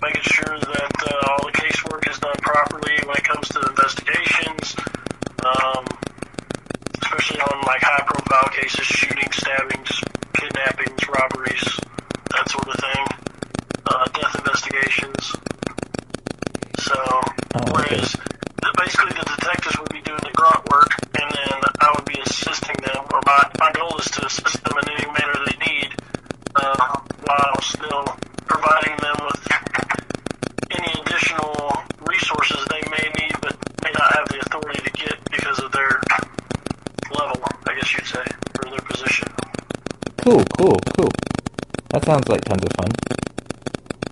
S3: making sure that all the casework is done properly when it comes to investigations, especially on like high-profile cases, shootings, stabbings, kidnappings, robberies, that sort of thing, death investigations. So, whereas basically the detectives would be doing the grunt work, and then I would be assisting them, or my goal is to assist them in any manner they need, while still providing them with any additional resources they may need, but may not have the authority to get because of their level, I guess you'd say, or their position.
S2: Cool. That sounds like tons of fun.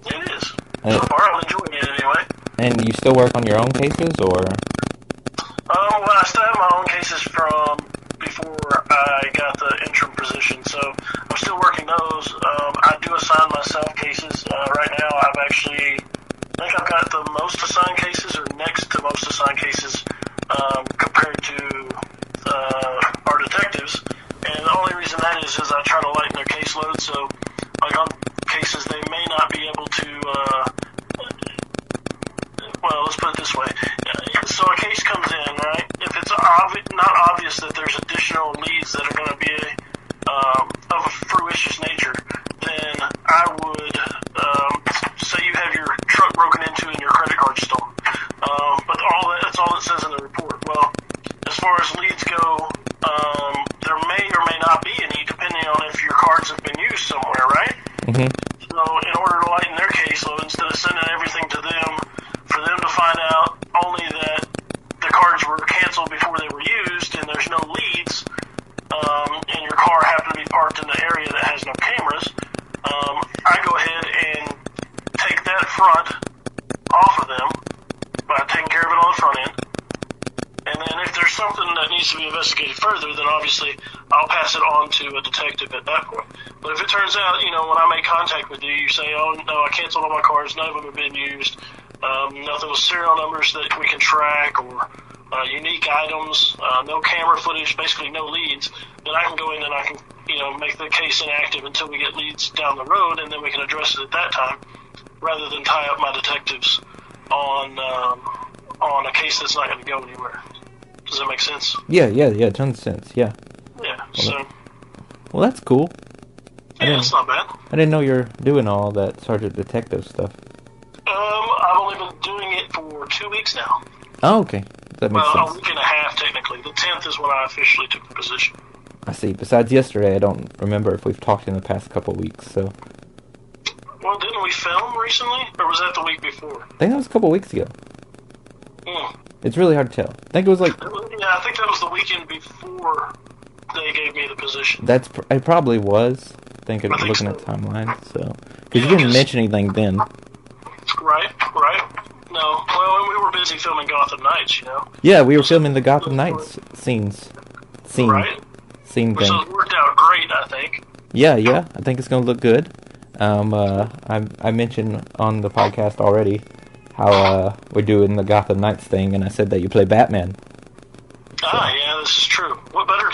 S3: It is. So far, I'm enjoying it anyway.
S2: And you still work on your own cases, or?
S3: Well, I still have my own cases from before I got the interim position, so I'm still working those. I do assign myself cases. Right now, I think I've got the most assigned cases, or next to most assigned cases, compared to our detectives. And the only reason that is I try to lighten their caseload, so like on cases they may not be able to, well, let's put it this way. So a case comes in, right? If it's not obvious that there's additional leads that are going to be of a fruitious nature, then I would say you have your truck broken into and your credit card stolen. But that's all it says in the report. Well, as far as leads go, there may or may not be any, depending on if your cards have been used somewhere, right?
S2: Mm-hmm.
S3: So in order to lighten their caseload, instead of sending everything to them, for them to find out only that the cards were canceled before they were used and there's no leads, and your car happened to be parked in the area that has no cameras, I go ahead and take that front off of them by taking care of it on the front end. And then if there's something that needs to be investigated further, then obviously I'll pass it on to a detective at that point. But if it turns out, when I make contact with you, you say, oh, no, I canceled all my cars, none of them have been used, nothing with serial numbers that we can track or unique items, no camera footage, basically no leads, then I can go in and I can, make the case inactive until we get leads down the road, and then we can address it at that time, rather than tie up my detectives on a case that's not going to go anywhere. Does that make sense?
S2: Yeah, tons of sense, yeah.
S3: Yeah, so...
S2: Well, that's cool.
S3: Yeah, it's not bad.
S2: I didn't know you're doing all that Sergeant Detective stuff.
S3: I've only been doing it for 2 weeks now.
S2: Oh, okay. That makes sense.
S3: A week and a half, technically. The 10th is when I officially took the position.
S2: I see. Besides yesterday, I don't remember if we've talked in the past couple of weeks, so...
S3: Well, didn't we film recently? Or was that the week before?
S2: I think that was a couple of weeks ago. It's really hard to tell. I think it was like...
S3: Yeah, I think that was the weekend before they gave me the position.
S2: It probably was. Looking
S3: so.
S2: at timelines, so... Because you didn't mention anything then.
S3: Right. No, well, we were busy filming Gotham Knights,
S2: Yeah, we were filming the Gotham Knights scene
S3: Right.
S2: Scene
S3: Which
S2: thing.
S3: has worked out great, I think.
S2: Yeah, I think it's going to look good. I mentioned on the podcast already how we're doing the Gotham Knights thing, and I said that you play Batman.
S3: Yeah, this is true. What better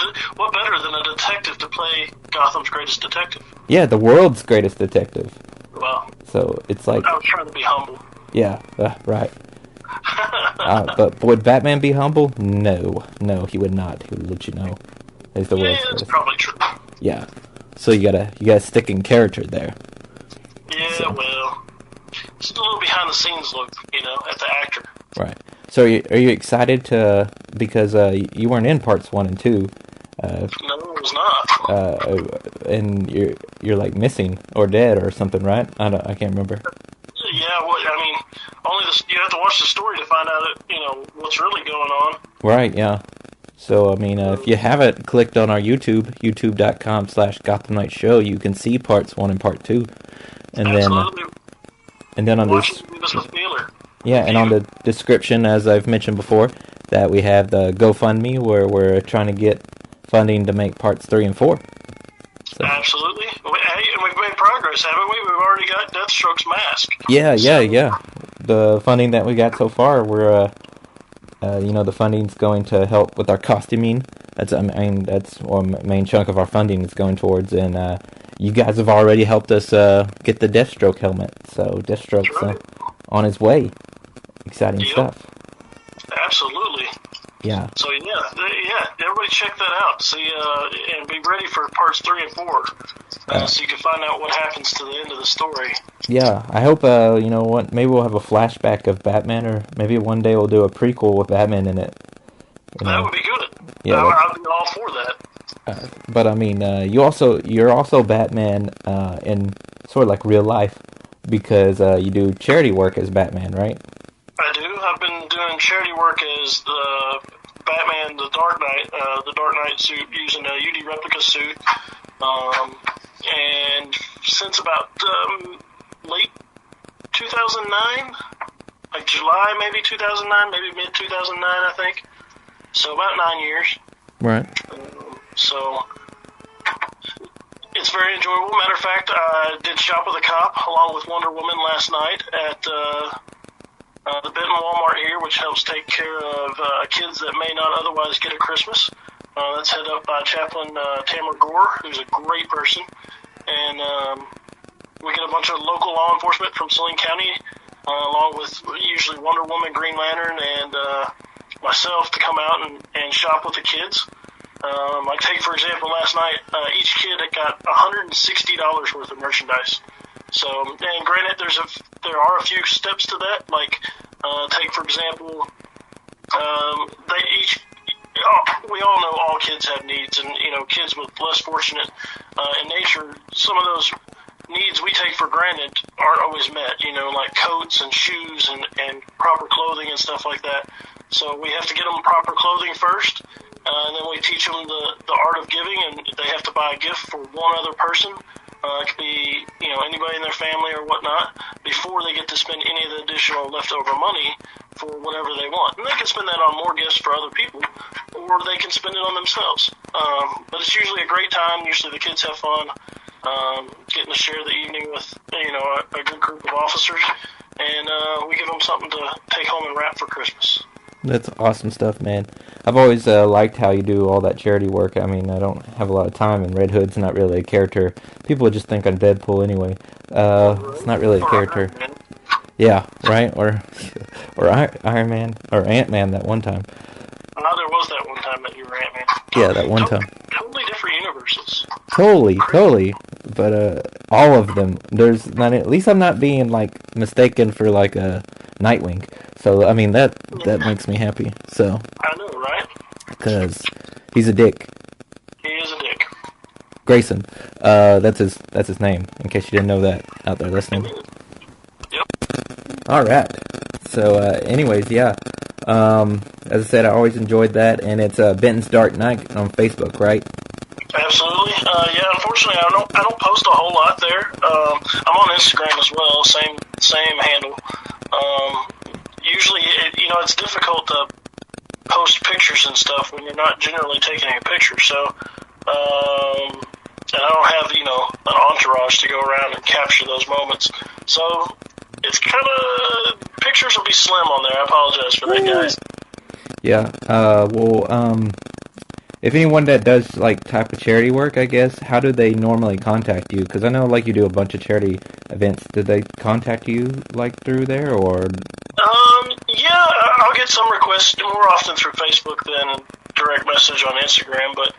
S3: than a detective to play Gotham's greatest detective?
S2: Yeah, the world's greatest detective.
S3: Well,
S2: so it's like...
S3: I was trying to be humble.
S2: Yeah, right. But would Batman be humble? No, he would not. He would let you know. He's the world's
S3: that's
S2: greatest.
S3: probably true.
S2: Yeah, so you gotta stick in character there.
S3: Yeah, well, it's a little behind the scenes look, at the actor.
S2: Right. So are you excited because you weren't in parts 1 and 2?
S3: No, it was not.
S2: And you're like missing or dead or something, right? I can't remember.
S3: Yeah, well, you have to watch the story to find out, what's really going on.
S2: Right. Yeah. So if you haven't clicked on our youtube.com/Gotham Knight Show, you can see parts 1 and part 2, and
S3: Absolutely.
S2: then on this. Yeah, and on the description, as I've mentioned before, that we have the GoFundMe where we're trying to get funding to make parts 3 and 4. So.
S3: Absolutely. We've made progress, haven't we? We've already got Deathstroke's mask.
S2: Yeah. The funding that we got so far, we're, the funding's going to help with our costuming. That's one main chunk of our funding is going towards, and you guys have already helped us get the Deathstroke helmet. So Deathstroke's on his way. Exciting stuff.
S3: Absolutely.
S2: Yeah.
S3: So everybody check that out. See, and be ready for parts 3 and 4, so you can find out what happens to the end of the story.
S2: Yeah, I hope maybe we'll have a flashback of Batman, or maybe one day we'll do a prequel with Batman in it.
S3: That would be good.
S2: Yeah,
S3: I'd be all for that.
S2: But you're also Batman in sort of like real life, because you do charity work as Batman, right?
S3: I do. I've been doing charity work as the Batman, the Dark Knight suit, using a UD replica suit, and since about late 2009, like July maybe 2009, maybe mid 2009, I think. So about 9 years.
S2: Right.
S3: So it's very enjoyable. Matter of fact, I did Shop with a Cop along with Wonder Woman last night at the Benton Walmart here, which helps take care of kids that may not otherwise get a Christmas. That's headed up by Chaplain Tamara Gore, who's a great person. And we get a bunch of local law enforcement from Saline County, along with usually Wonder Woman, Green Lantern, and myself to come out and shop with the kids. Like, take, for example, last night, each kid got $160 worth of merchandise. So, and granted, there are a few steps to that. Like, take, for example, we all know all kids have needs, and, kids with less fortunate in nature, some of those needs we take for granted aren't always met, like coats and shoes and proper clothing and stuff like that. So we have to get them proper clothing first, and then we teach them the art of giving, and they have to buy a gift for one other person. It could be, anybody in their family or whatnot, before they get to spend any of the additional leftover money for whatever they want. And they can spend that on more gifts for other people, or they can spend it on themselves. But it's usually a great time. Usually the kids have fun getting to share the evening with, a good group of officers. And we give them something to take home and wrap for Christmas.
S2: That's awesome stuff, man. I've always liked how you do all that charity work. I mean, I don't have a lot of time, and Red Hood's not really a character. People would just think I'm Deadpool anyway. It's not really a character. Yeah, right? Or Iron Man, or Ant-Man that one time.
S3: There was that one time that you were Ant-Man.
S2: Yeah, that one time.
S3: Totally different universes.
S2: Totally. But all of them, there's not. At least I'm not being mistaken for a Nightwing. So I mean that makes me happy. So
S3: I know, right?
S2: Because he's a dick.
S3: He is a dick.
S2: Grayson. That's his name. In case you didn't know that out there listening.
S3: Yep.
S2: All right. So anyways, yeah. As I said, I always enjoyed that, and it's Benton's Dark Knight on Facebook, right?
S3: Absolutely. Yeah. Unfortunately, I don't post a whole lot there. I'm on Instagram as well. Same handle. Usually, it's difficult to post pictures and stuff when you're not generally taking any pictures. So, and I don't have an entourage to go around and capture those moments. So it's kind of, pictures will be slim on there. I apologize for that, guys.
S2: Yeah. If anyone that does type of charity work, I guess, how do they normally contact you? Because I know you do a bunch of charity events. Did they contact you through there, or?
S3: Yeah, I'll get some requests more often through Facebook than direct message on Instagram, but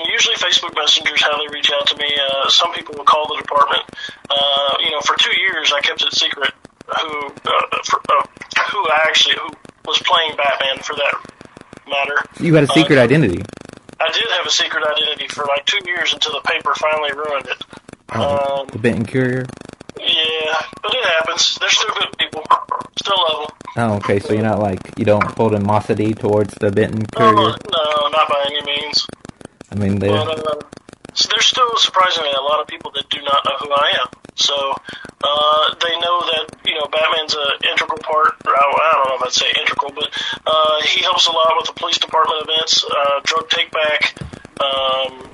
S3: usually Facebook Messenger is how they reach out to me. Some people will call the department. For 2 years I kept it secret who was playing Batman, for that matter.
S2: You had a secret identity.
S3: I did have a secret identity for 2 years until the paper finally ruined it.
S2: The Benton Courier?
S3: Yeah, but it happens. They're still good people. Still love them.
S2: Oh, okay, so you're not you don't hold animosity towards the Benton Courier?
S3: No, not by any means.
S2: I mean,
S3: so there's still surprisingly a lot of people that do not know who I am. So they know that Batman's an integral part. I don't know if I'd say integral, but he helps a lot with the police department events, drug take back,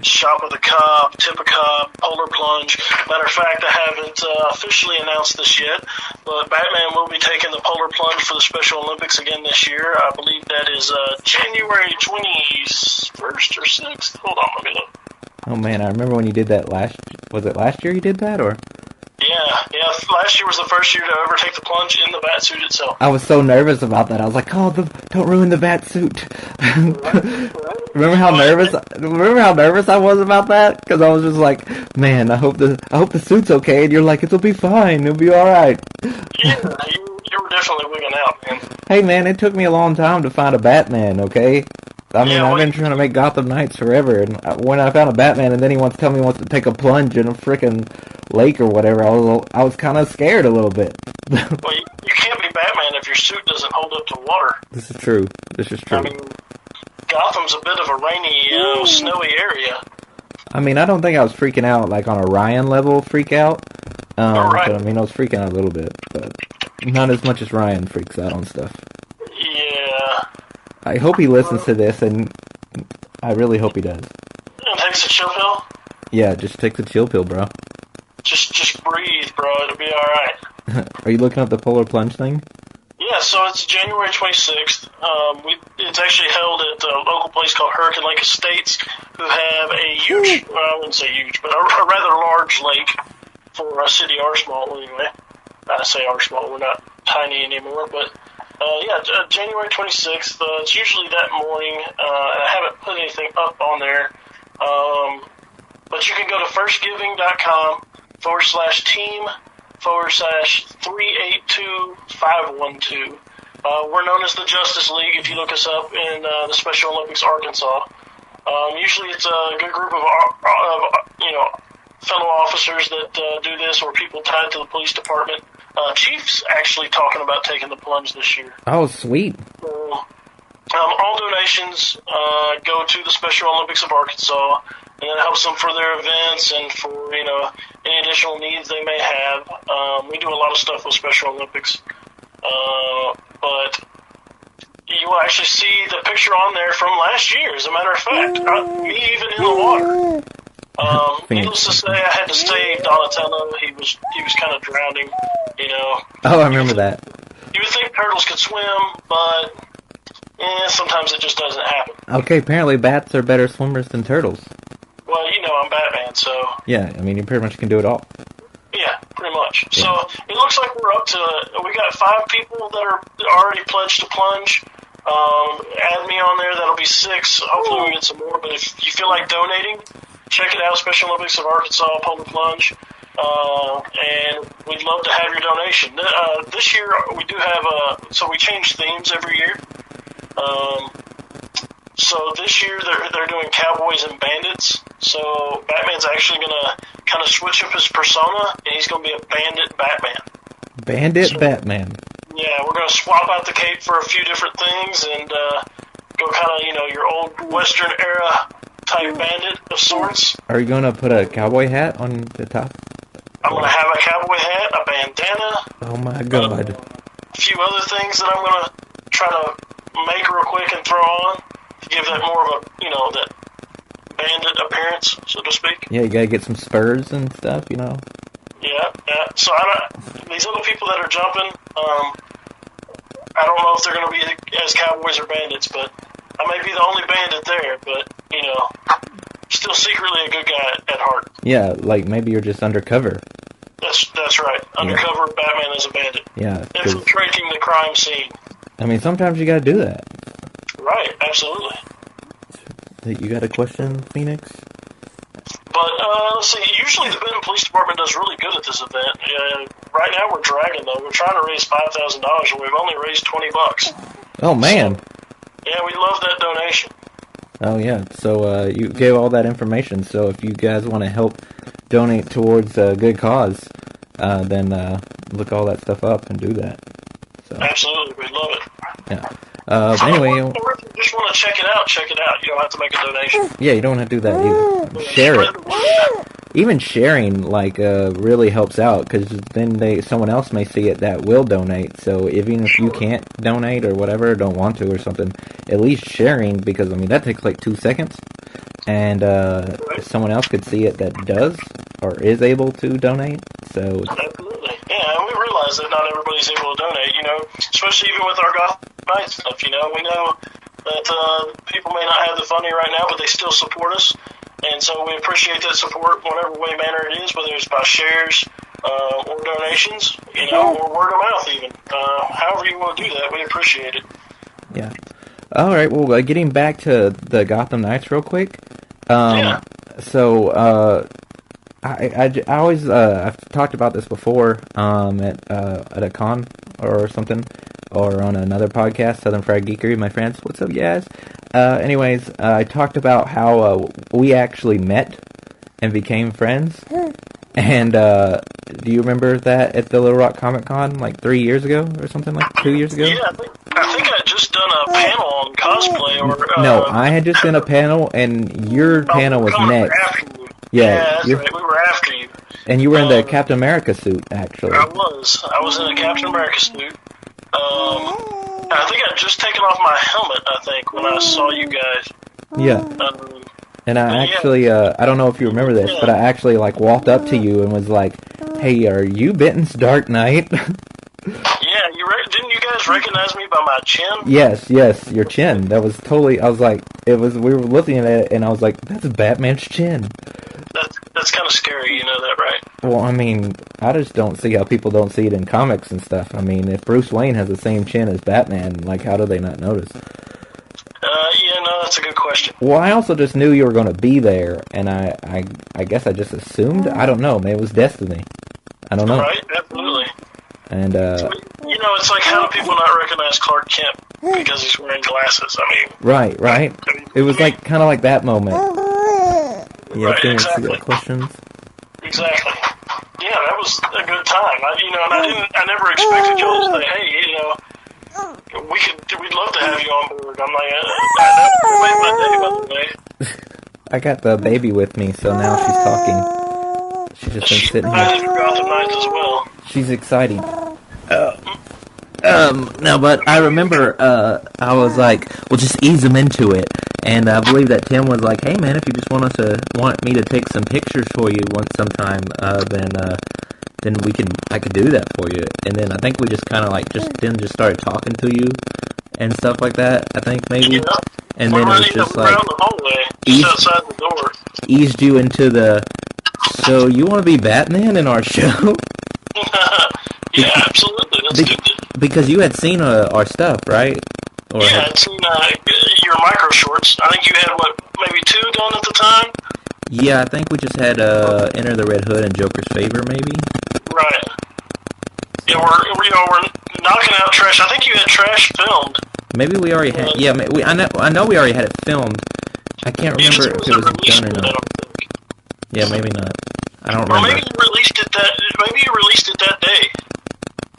S3: shop with a cop, tip a cop, polar plunge. Matter of fact, I haven't officially announced this yet, but Batman will be taking the polar plunge for the Special Olympics again this year. I believe that is January 21st or 6th. Hold on, let me look.
S2: Oh man, I remember when you did that was it last year you did that, or?
S3: Yeah, last year was the first year to ever take the plunge in the bat suit itself.
S2: I was so nervous about that. I was like, "Oh, don't ruin the bat suit." Remember how nervous I was about that? Because I was just like, "Man, I hope the suit's okay." And you're like, "It'll be fine. It'll be all right."
S3: Yeah, you were definitely wigging out, man.
S2: Hey, man, it took me a long time to find a Batman. Okay. I mean, I've been trying to make Gotham Knights forever, and when I found a Batman, and then he wants to take a plunge in a freaking lake or whatever, I was kind of scared a little bit.
S3: Well, you can't be Batman if your suit doesn't hold up to water.
S2: This is true. I mean,
S3: Gotham's a bit of a rainy, snowy area.
S2: I mean, I don't think I was freaking out on a Ryan level freak out.
S3: Right.
S2: But I mean, I was freaking out a little bit, but not as much as Ryan freaks out on stuff.
S3: Yeah.
S2: I hope he listens to this, and I really hope he does.
S3: And takes a chill pill?
S2: Yeah, just take the chill pill, bro.
S3: Just breathe, bro. It'll be alright.
S2: Are you looking up the polar plunge thing?
S3: Yeah, so it's January 26th. It's actually held at a local place called Hurricane Lake Estates, who have a huge, well, I wouldn't say huge, but a rather large lake for a city our small anyway. I say our small, we're not tiny anymore, but January 26th. It's usually that morning. I haven't put anything up on there. But you can go to firstgiving.com/team/382512. We're known as the Justice League if you look us up in the Special Olympics Arkansas. Usually it's a good group of fellow officers that do this, or people tied to the police department. Chief's actually talking about taking the plunge this year.
S2: Oh, sweet.
S3: All donations go to the Special Olympics of Arkansas, and that helps them for their events and for any additional needs they may have. We do a lot of stuff with Special Olympics, but you will actually see the picture on there from last year. As a matter of fact, me even in the water. Needless to say, I had to save Donatello. He was kind of drowning.
S2: Oh, I remember that.
S3: You would think turtles could swim, but sometimes it just doesn't happen.
S2: Okay, apparently bats are better swimmers than turtles.
S3: Well, I'm Batman, so...
S2: Yeah, I mean, you pretty much can do it all.
S3: Yeah, pretty much.
S2: Yeah.
S3: So, it looks like we're up to... We got 5 people that are already pledged to plunge. Add me on there, that'll be 6. Hopefully we get some more, but if you feel like donating, check it out, Special Olympics of Arkansas, Pull the Plunge. And we'd love to have your donation. This year, we do have so we change themes every year. So this year they're doing cowboys and bandits. So Batman's actually going to kind of switch up his persona, and he's going to be a bandit Batman.
S2: Bandit Batman.
S3: Yeah, we're going to swap out the cape for a few different things and go kind of, your old Western era type bandit of sorts.
S2: Are you going to put a cowboy hat on the top?
S3: I'm going to have a cowboy hat, a bandana.
S2: Oh my god.
S3: A few other things that I'm going to try to make real quick and throw on to give that more of a, that bandit appearance, so to speak.
S2: Yeah, you gotta get some spurs and stuff,
S3: Yeah. So these other people that are jumping, I don't know if they're going to be as cowboys or bandits, but I may be the only bandit there, but, still secretly a good guy at heart.
S2: Yeah, like maybe you're just undercover.
S3: That's right. Undercover Batman as a bandit.
S2: Yeah.
S3: Infiltrating the crime scene.
S2: I mean, sometimes you gotta do that.
S3: Right, absolutely.
S2: You got a question, Phoenix?
S3: But, let's see, usually the Benton Police Department does really good at this event. Right now we're dragging, though. We're trying to raise $5,000, and we've only raised $20.
S2: Oh, man.
S3: So, yeah, we love that donation.
S2: Oh, yeah. So, you gave all that information, so if you guys want to help donate towards a good cause, then look all that stuff up and do that. So.
S3: Absolutely, we'd love it.
S2: Yeah. Anyway,
S3: or if you just want to check it out. You don't have to make a donation.
S2: Yeah, you don't have to do that either. Share it. Even sharing, really helps out, because then someone else may see it that will donate. So even if you can't donate or whatever, don't want to or something, at least sharing, because, that takes 2 seconds. And someone else could see it that does or is able to donate. So
S3: absolutely. Yeah, and we realize that not everybody's able to donate, especially even with our Gotham Knights stuff, we know that people may not have the funding right now, but they still support us, and so we appreciate that support whatever way, manner it is, whether it's by shares or donations, or word of mouth even. However you want to do that, we appreciate it.
S2: Yeah. All right, well, getting back to the Gotham Knights real quick. So, I always, I've talked about this before at a con or something, or on another podcast, Southern Fried Geekery, my friends. What's up, guys? Anyways, I talked about how we actually met and became friends. And do you remember that at the Little Rock Comic Con 3 years ago or something, 2 years ago?
S3: Yeah, I think I had just done a panel on cosplay.
S2: No, I had just done a panel, and your panel was next.
S3: After you.
S2: Yeah,
S3: that's right. We were after you.
S2: And you were in the Captain America suit, actually.
S3: I was in a Captain America suit. I think I'd just taken off my helmet, when I saw you guys.
S2: Yeah. And I actually, I don't know if you remember this, but I actually, walked up to you and was like, hey, are you Benton's Dark Knight?
S3: Yeah, didn't you guys recognize me by my chin?
S2: Yes, your chin. That was totally, I was like, we were looking at it, and I was like, that's Batman's chin.
S3: That's kind of scary, you know that, right?
S2: Well, I mean, I just don't see how people don't see it in comics and stuff. I mean, if Bruce Wayne has the same chin as Batman, like, how do they not notice?
S3: Yeah, no, that's a good question.
S2: Well, I also just knew you were going to be there, and I guess I just assumed. I don't know. Maybe it was destiny. I don't know.
S3: Right, absolutely.
S2: And
S3: you know, it's like, how do people not recognize Clark Kent because he's wearing glasses? I mean,
S2: right. It was like kind of like that moment. Yeah,
S3: right, exactly.
S2: Questions.
S3: Exactly. Yeah, that was a good time. I never expected y'all to say, hey, you know, we'd love to have you on board. I'm like, that made my day, by the way.
S2: I got the baby with me, so now she's talking. She's just been sitting here.
S3: She's Gotham Knights as well.
S2: She's exciting. No, but I remember, I was like, well, just ease them into it. And I believe that Tim was like, hey man, if you just want me to take some pictures for you sometime, then I could do that for you. And then I think we just kind of like, just started talking to you and stuff like that, I think maybe.
S3: Yeah.
S2: And then it was just like,
S3: around the hallway, just outside the door.
S2: Eased you into the, so you want to be Batman in our show?
S3: Yeah, absolutely. That's good.
S2: Because you had seen our stuff, right?
S3: Yeah, I'd seen your micro shorts. I think you had, maybe 2 done at the time?
S2: Yeah, I think we just had Enter the Red Hood and Joker's Favor, maybe?
S3: Right. Yeah, we're knocking out Trash. I think you had Trash filmed.
S2: Maybe we already had... Yeah, I know we already had it filmed. I can't remember if it was done or not. Yeah, maybe not. I don't remember.
S3: Or maybe you released it that day.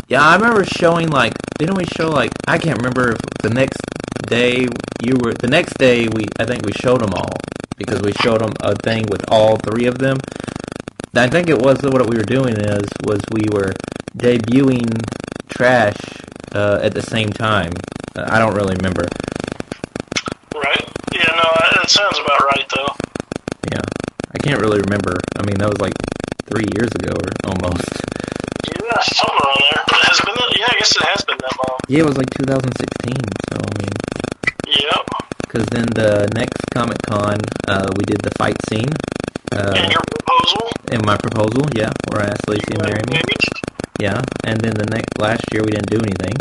S2: Yeah, I remember showing, like... Didn't we show, like... I can't remember if the next day you were... The next day, I think we showed them all. Because we showed them a thing with all 3 of them. I think it was what we were doing was we were debuting Trash at the same time. I don't really remember.
S3: Right. Yeah, no, that sounds about right, though.
S2: Yeah. I can't really remember. I mean, that was like 3 years ago or almost.
S3: Yeah, something around there. Has it been that? Yeah, I guess it has been that long.
S2: Yeah, it was like 2016, so I mean...
S3: Yep.
S2: Because then the next Comic-Con, we did the fight scene.
S3: And your proposal?
S2: And my proposal, yeah, where I asked Lacey to marry me. Yeah, and then last year we didn't do anything.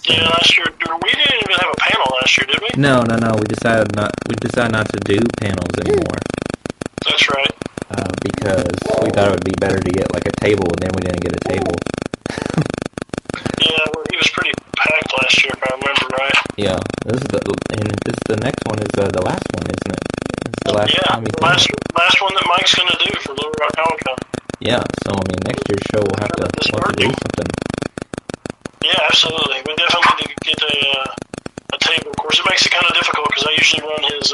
S2: So.
S3: Yeah, last year, we didn't even have a panel last year, did we?
S2: No, we decided not to do panels anymore.
S3: That's right.
S2: Because we thought it would be better to get like a table, and then we didn't get a table.
S3: Yeah, well, he was pretty packed last year, if I remember right.
S2: Yeah, this is the next one is the last one, isn't it? It's the last time
S3: last one that Mike's gonna do for Little Rock Comic Con.
S2: Yeah, so I mean, next year's show we'll have to do something.
S3: Yeah, absolutely. We definitely need to get a table. Of course, it makes it kind of difficult because I usually run his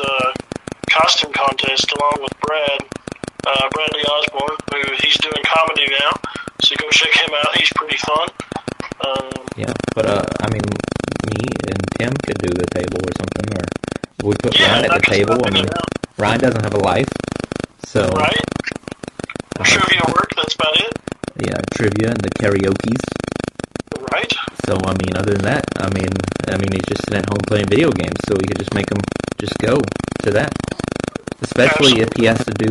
S3: costume contest along with Bradley Osborne, who he's doing comedy now. So go check him out. He's pretty fun.
S2: Yeah, but I mean, me and Tim could do the table or something, or we put Ryan at the table. I mean, Ryan doesn't have a life, so
S3: right. Trivia work. That's about it.
S2: Yeah, trivia and the karaoke's.
S3: Right.
S2: So I mean, other than that, I mean, he's just sitting at home playing video games, so we could just make him just go to that. Especially if he has to do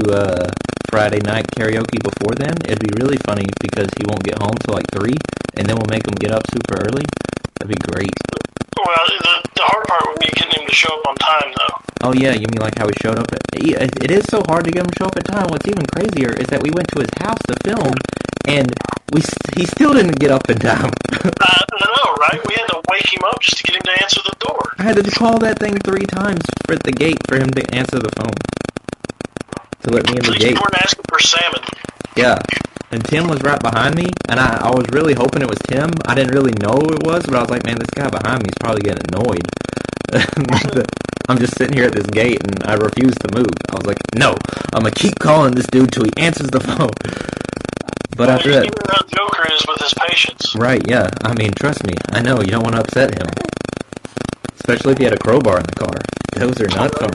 S2: Friday night karaoke before then, it'd be really funny because he won't get home till like 3, and then we'll make him get up super early. That'd be great.
S3: Well, the hard part would be getting him to show up on time, though.
S2: Oh yeah, you mean like how he showed up? It is so hard to get him to show up at time. What's even crazier is that we went to his house to film, and he still didn't get up in time.
S3: I know, right? We had to wake him up just to get him to answer the door.
S2: I had to call that thing 3 times at the gate for him to answer the phone. To let me in the gate.
S3: You weren't asking for salmon.
S2: Yeah. And Tim was right behind me, and I was really hoping it was Tim. I didn't really know who it was, but I was like, man, this guy behind me is probably getting annoyed. I'm just sitting here at this gate, and I refuse to move. I was like, no, I'm going to keep calling this dude till he answers the phone. But after that...
S3: Even how Joker is with his patience.
S2: Right, yeah. I mean, trust me, I know, you don't want to upset him. Especially if he had a crowbar in the car. Those are not fun.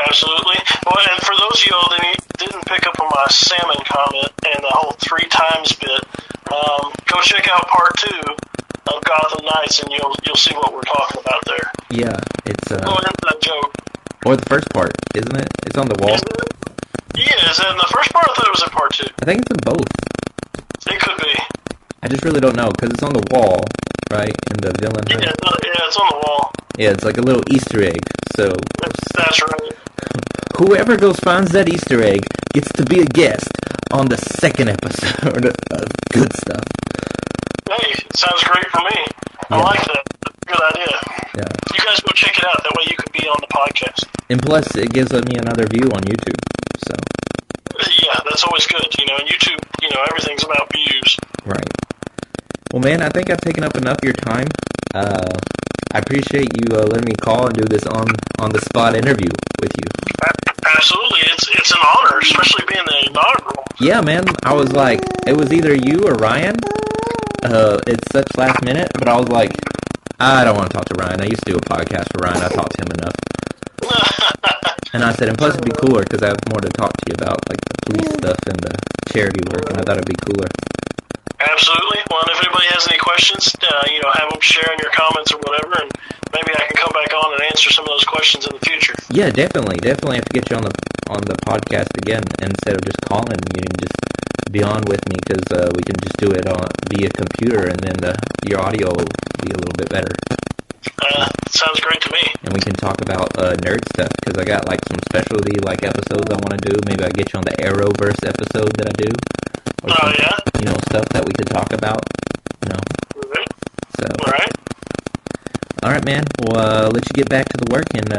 S3: Absolutely. Well, and for those of y'all that didn't pick up on my salmon comment and the whole 3 times bit, go check out part 2 of Gotham Knights, and you'll see what we're talking about there.
S2: Yeah, it's
S3: Go into that joke.
S2: or the first part, isn't it? It's on the wall.
S3: Yeah, is that in the first part? I thought it was in part 2.
S2: I think it's in both.
S3: It could be.
S2: I just really don't know, because it's on the wall, right? In the villain hut.
S3: Yeah, it's on the wall.
S2: Yeah, it's like a little Easter egg. So
S3: That's right.
S2: whoever finds that Easter egg gets to be a guest on the second episode of Good Stuff.
S3: Hey, sounds great for me. I
S2: Yeah.
S3: like that. Good idea.
S2: Yeah.
S3: You guys go check it out. That way you can be on the podcast.
S2: And plus, it gives me another view on YouTube. So,
S3: Yeah, that's always good. And YouTube, everything's about views.
S2: right. Well, man, I think I've taken up enough of your time. I appreciate you letting me call and do this on the spot interview with you.
S3: Absolutely. It's an honor, especially being the inaugural.
S2: Yeah, man. I was like, it was either you or Ryan. It's such last minute, but I was like, I don't want to talk to Ryan. I used to do a podcast for Ryan. I talked to him enough. And I said, and plus it'd be cooler because I have more to talk to you about, like the police stuff and the charity work, and I thought it'd be cooler.
S3: Absolutely. Well, and if anybody has any questions, have them share in your comments or whatever, and maybe I can come back on and answer some of those questions in the future.
S2: Yeah, definitely have to get you on the podcast again instead of just calling. You can just be on with me because we can just do it via computer, and then your audio will be a little bit better.
S3: Sounds great to me.
S2: And we can talk about nerd stuff because I got like some specialty like episodes I want to do. Maybe I get you on the Arrowverse episode that I do.
S3: Oh yeah.
S2: Stuff that we could talk about.
S3: Right.
S2: So.
S3: All right.
S2: All right, man. We'll let you get back to the work and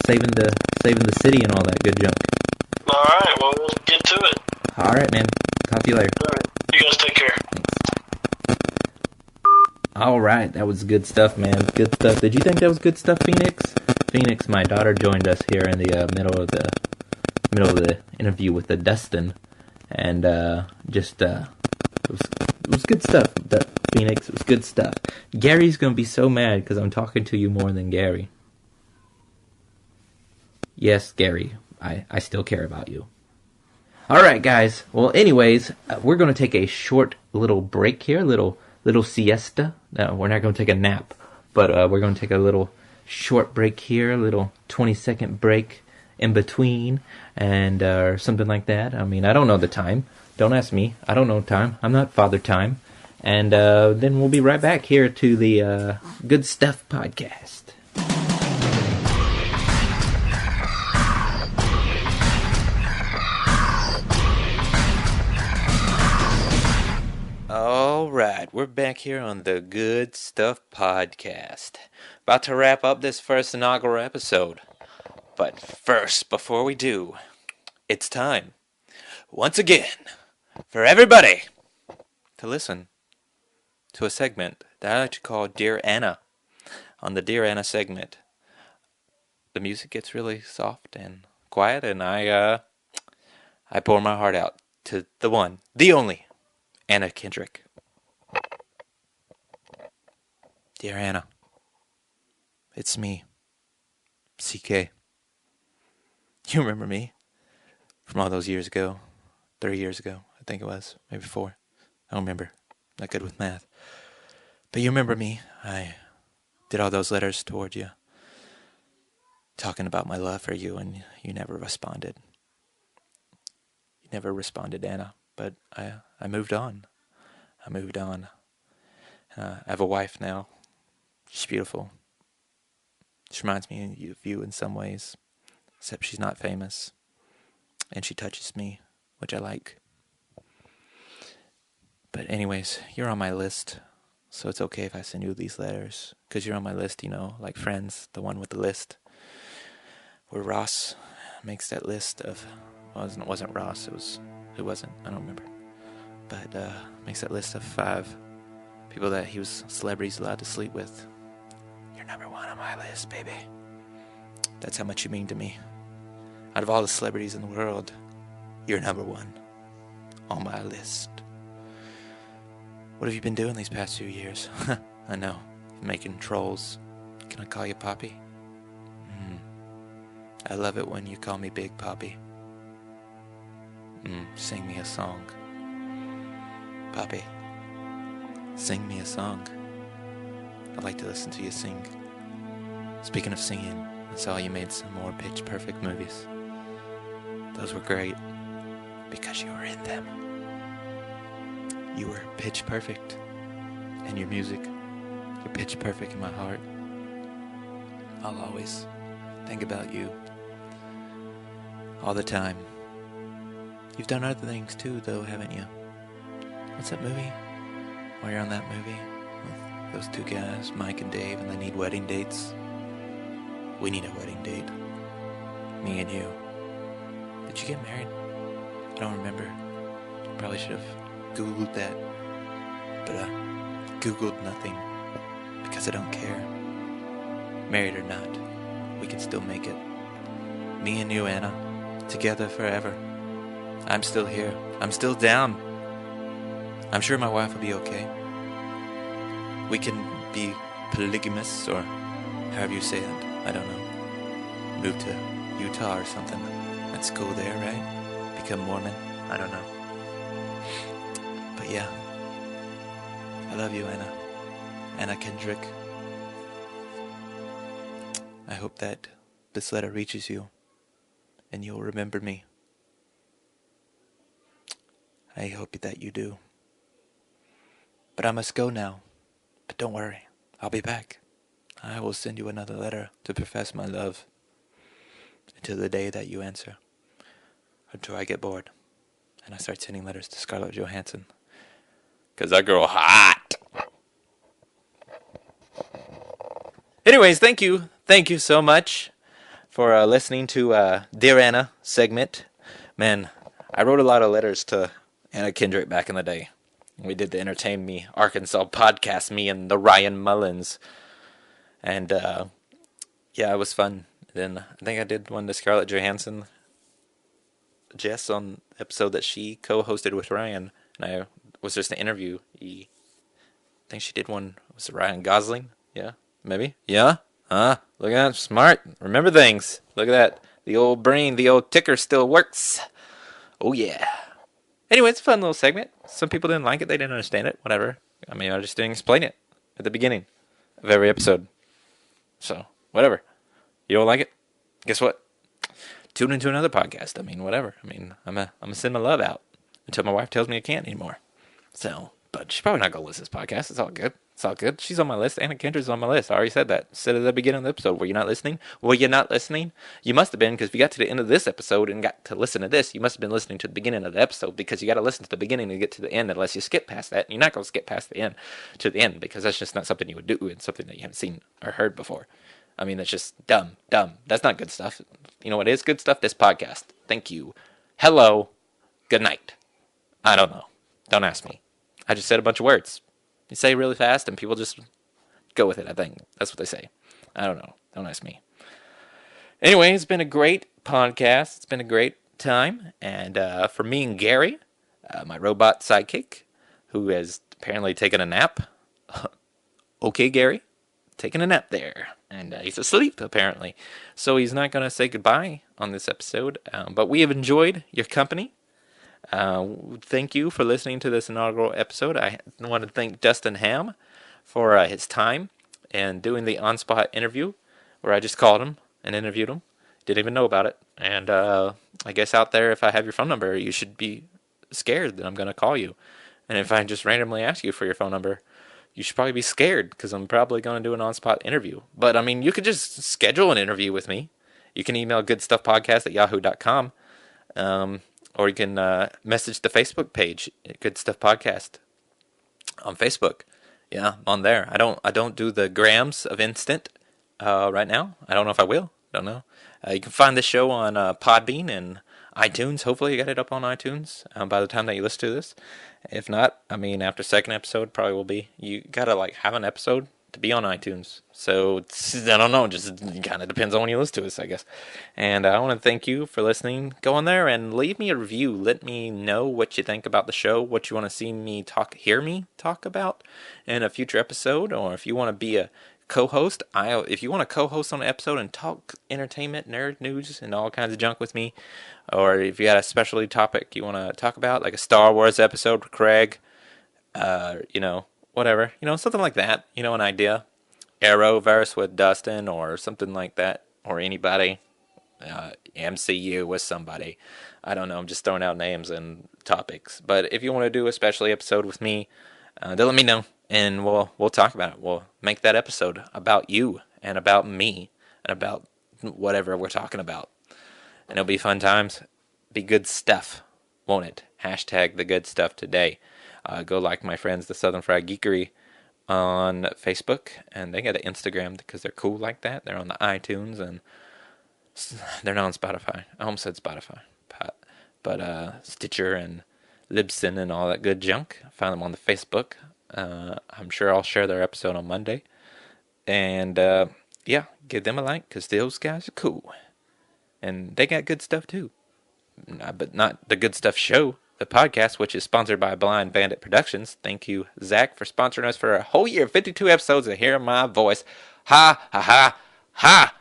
S2: saving the city and all that good junk.
S3: All right. Well, we'll get to it.
S2: All right, man. Talk to you later.
S3: All right. You guys take care.
S2: All right, that was good stuff, man. Good stuff. Did you think that was good stuff, Phoenix? Phoenix, my daughter, joined us here in the middle of the interview with the Dustin, and it was good stuff. Phoenix, it was good stuff. Gary's gonna be so mad because I'm talking to you more than Gary. Yes, Gary, I still care about you. All right, guys. Well, anyways, we're gonna take a short little break here, little siesta. No, we're not going to take a nap, but we're going to take a little short break here, a little 20-second break in between, and or something like that. I mean, I don't know the time. Don't ask me. I don't know time. I'm not Father Time. And then we'll be right back here to the Good Stuff podcast. All right, we're back here on the Good Stuff podcast. About to wrap up this first inaugural episode. But first, before we do, it's time, once again, for everybody to listen to a segment that I like to call Dear Anna. On the Dear Anna segment, the music gets really soft and quiet, and I pour my heart out to the one, the only, Anna Kendrick. Dear Anna, it's me, CK. You remember me from all those years ago, 3 years ago, I think it was, maybe 4. I don't remember, not good with math. But you remember me, I did all those letters toward you, talking about my love for you, and you never responded. You never responded, Anna, but I moved on. I moved on. I have a wife now. She's beautiful. She reminds me of you in some ways, except she's not famous. And she touches me, which I like. But anyways, you're on my list, so it's okay if I send you these letters, because you're on my list, like Friends, the one with the list, where Ross makes that list of, well, it wasn't Ross, who wasn't, I don't remember, but makes that list of 5 people that he was celebrities allowed to sleep with. You're number 1 on my list, baby. That's how much you mean to me. Out of all the celebrities in the world, you're number 1 on my list. What have you been doing these past few years? I know, making trolls. Can I call you Poppy? I love it when you call me Big Poppy. Sing me a song. Poppy, sing me a song. I'd like to listen to you sing. Speaking of singing, I saw you made some more Pitch Perfect movies. Those were great. because you were in them. You were pitch perfect in your music. You're pitch perfect in my heart. I'll always think about you all the time. You've done other things too, though, haven't you? What's that movie? While you're on that movie with those two guys, Mike and Dave, and they need wedding dates. We need a wedding date. Me and you. Did you get married? I don't remember. Probably should have Googled that. But I Googled nothing. Because I don't care. Married or not, we can still make it. Me and you, Anna. Together forever. I'm still here. I'm still down. I'm sure my wife will be okay. We can be polygamous, or however you say it. I don't know. Move to Utah or something. Let's go there, right? Become Mormon. I don't know. But yeah. I love you, Anna. Anna Kendrick. I hope that this letter reaches you, and you'll remember me. I hope that you do. But I must go now. But don't worry, I'll be back. I will send you another letter to profess my love until the day that you answer. Until I get bored and I start sending letters to Scarlett Johansson. 'Cause that girl hot. Anyways, thank you. Thank you so much for listening to Dear Anna segment. Man, I wrote a lot of letters to Anna Kendrick back in the day. We did the Entertain Me Arkansas podcast, me and the Ryan Mullins. And, yeah, it was fun. Then I think I did one to Scarlett Johansson, Jess, on the episode that she co-hosted with Ryan. And I was just an interview. I think she did one, was it Ryan Gosling? Yeah, maybe? Yeah? Look at that, smart. Remember things. Look at that. The old brain, the old ticker still works. Oh, yeah. Anyway, it's a fun little segment. Some people didn't like it. They didn't understand it. Whatever. I mean, I just didn't explain it at the beginning of every episode. So, whatever. You don't like it? Guess what? Tune into another podcast. I mean, whatever. I mean, I'm gonna send my love out until my wife tells me I can't anymore. So, but she's probably not going to listen to this podcast. It's all good. It's all good. She's on my list. Anna Kendrick's on my list. I already said that. Said at the beginning of the episode. Were you not listening? Were you not listening? You must have been, because if you got to the end of this episode and got to listen to this, you must have been listening to the beginning of the episode, because you got to listen to the beginning to get to the end unless you skip past that. And you're not going to skip past the end to the end, because that's just not something you would do. It's something that you haven't seen or heard before. I mean, that's just dumb. That's not good stuff. You know what is good stuff? This podcast. Thank you. Hello. Good night. I don't know. Don't ask me. I just said a bunch of words. You say really fast and people just go with it, I think. That's what they say. I don't know. Don't ask me. Anyway, it's been a great podcast. It's been a great time. And for me and Gary, my robot sidekick, who has apparently taken a nap. Okay, Gary. Taking a nap there. And he's asleep, apparently. So he's not going to say goodbye on this episode. But we have enjoyed your company. Thank you for listening to this inaugural episode. I want to thank Dustin Ham for his time and doing the on-spot interview where I just called him and interviewed him. Didn't even know about it. And I guess out there, if I have your phone number, you should be scared that I'm going to call you. And if I just randomly ask you for your phone number, you should probably be scared because I'm probably going to do an on-spot interview. But, I mean, you could just schedule an interview with me. You can email goodstuffpodcast@yahoo.com. Or you can message the Facebook page, Good Stuff Podcast, on Facebook. Yeah, on there. I don't do the grams of instant right now. I don't know if I will. Don't know. You can find the show on Podbean and iTunes. Hopefully you got it up on iTunes by the time that you listen to this. If not, I mean, after second episode probably will be. You got to have an episode to be on iTunes. So, I don't know, just kind of depends on when you listen to us, I guess. And I want to thank you for listening. Go on there and leave me a review. Let me know what you think about the show, what you want to see me hear me talk about in a future episode, or if you want to be a co-host. If you want to co-host on an episode and talk entertainment, nerd news, and all kinds of junk with me, or if you got a specialty topic you want to talk about, like a Star Wars episode with Craig, whatever, something like that, an idea. Arrowverse with Dustin or something like that, or anybody, MCU with somebody. I don't know. I'm just throwing out names and topics. But if you want to do a special episode with me, then let me know, and we'll talk about it. We'll make that episode about you and about me and about whatever we're talking about. And it'll be fun times. Be good stuff, won't it? Hashtag the good stuff today. Go like my friends, the Southern Fried Geekery, on Facebook, and they got an Instagram because they're cool like that. They're on the iTunes, and they're not on Spotify. I almost said Spotify, but Stitcher and Libsyn and all that good junk. Find them on the Facebook. I'm sure I'll share their episode on Monday. And yeah, give them a like because those guys are cool. And they got good stuff too. But not the Good Stuff Show, the podcast, which is sponsored by Blind Bandit Productions. Thank you, Zach, for sponsoring us for a whole year, 52 episodes of hearing my voice. Ha, ha, ha, ha!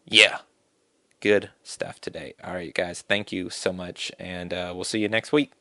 S2: Yeah. Good stuff today. All right, guys. Thank you so much, and we'll see you next week.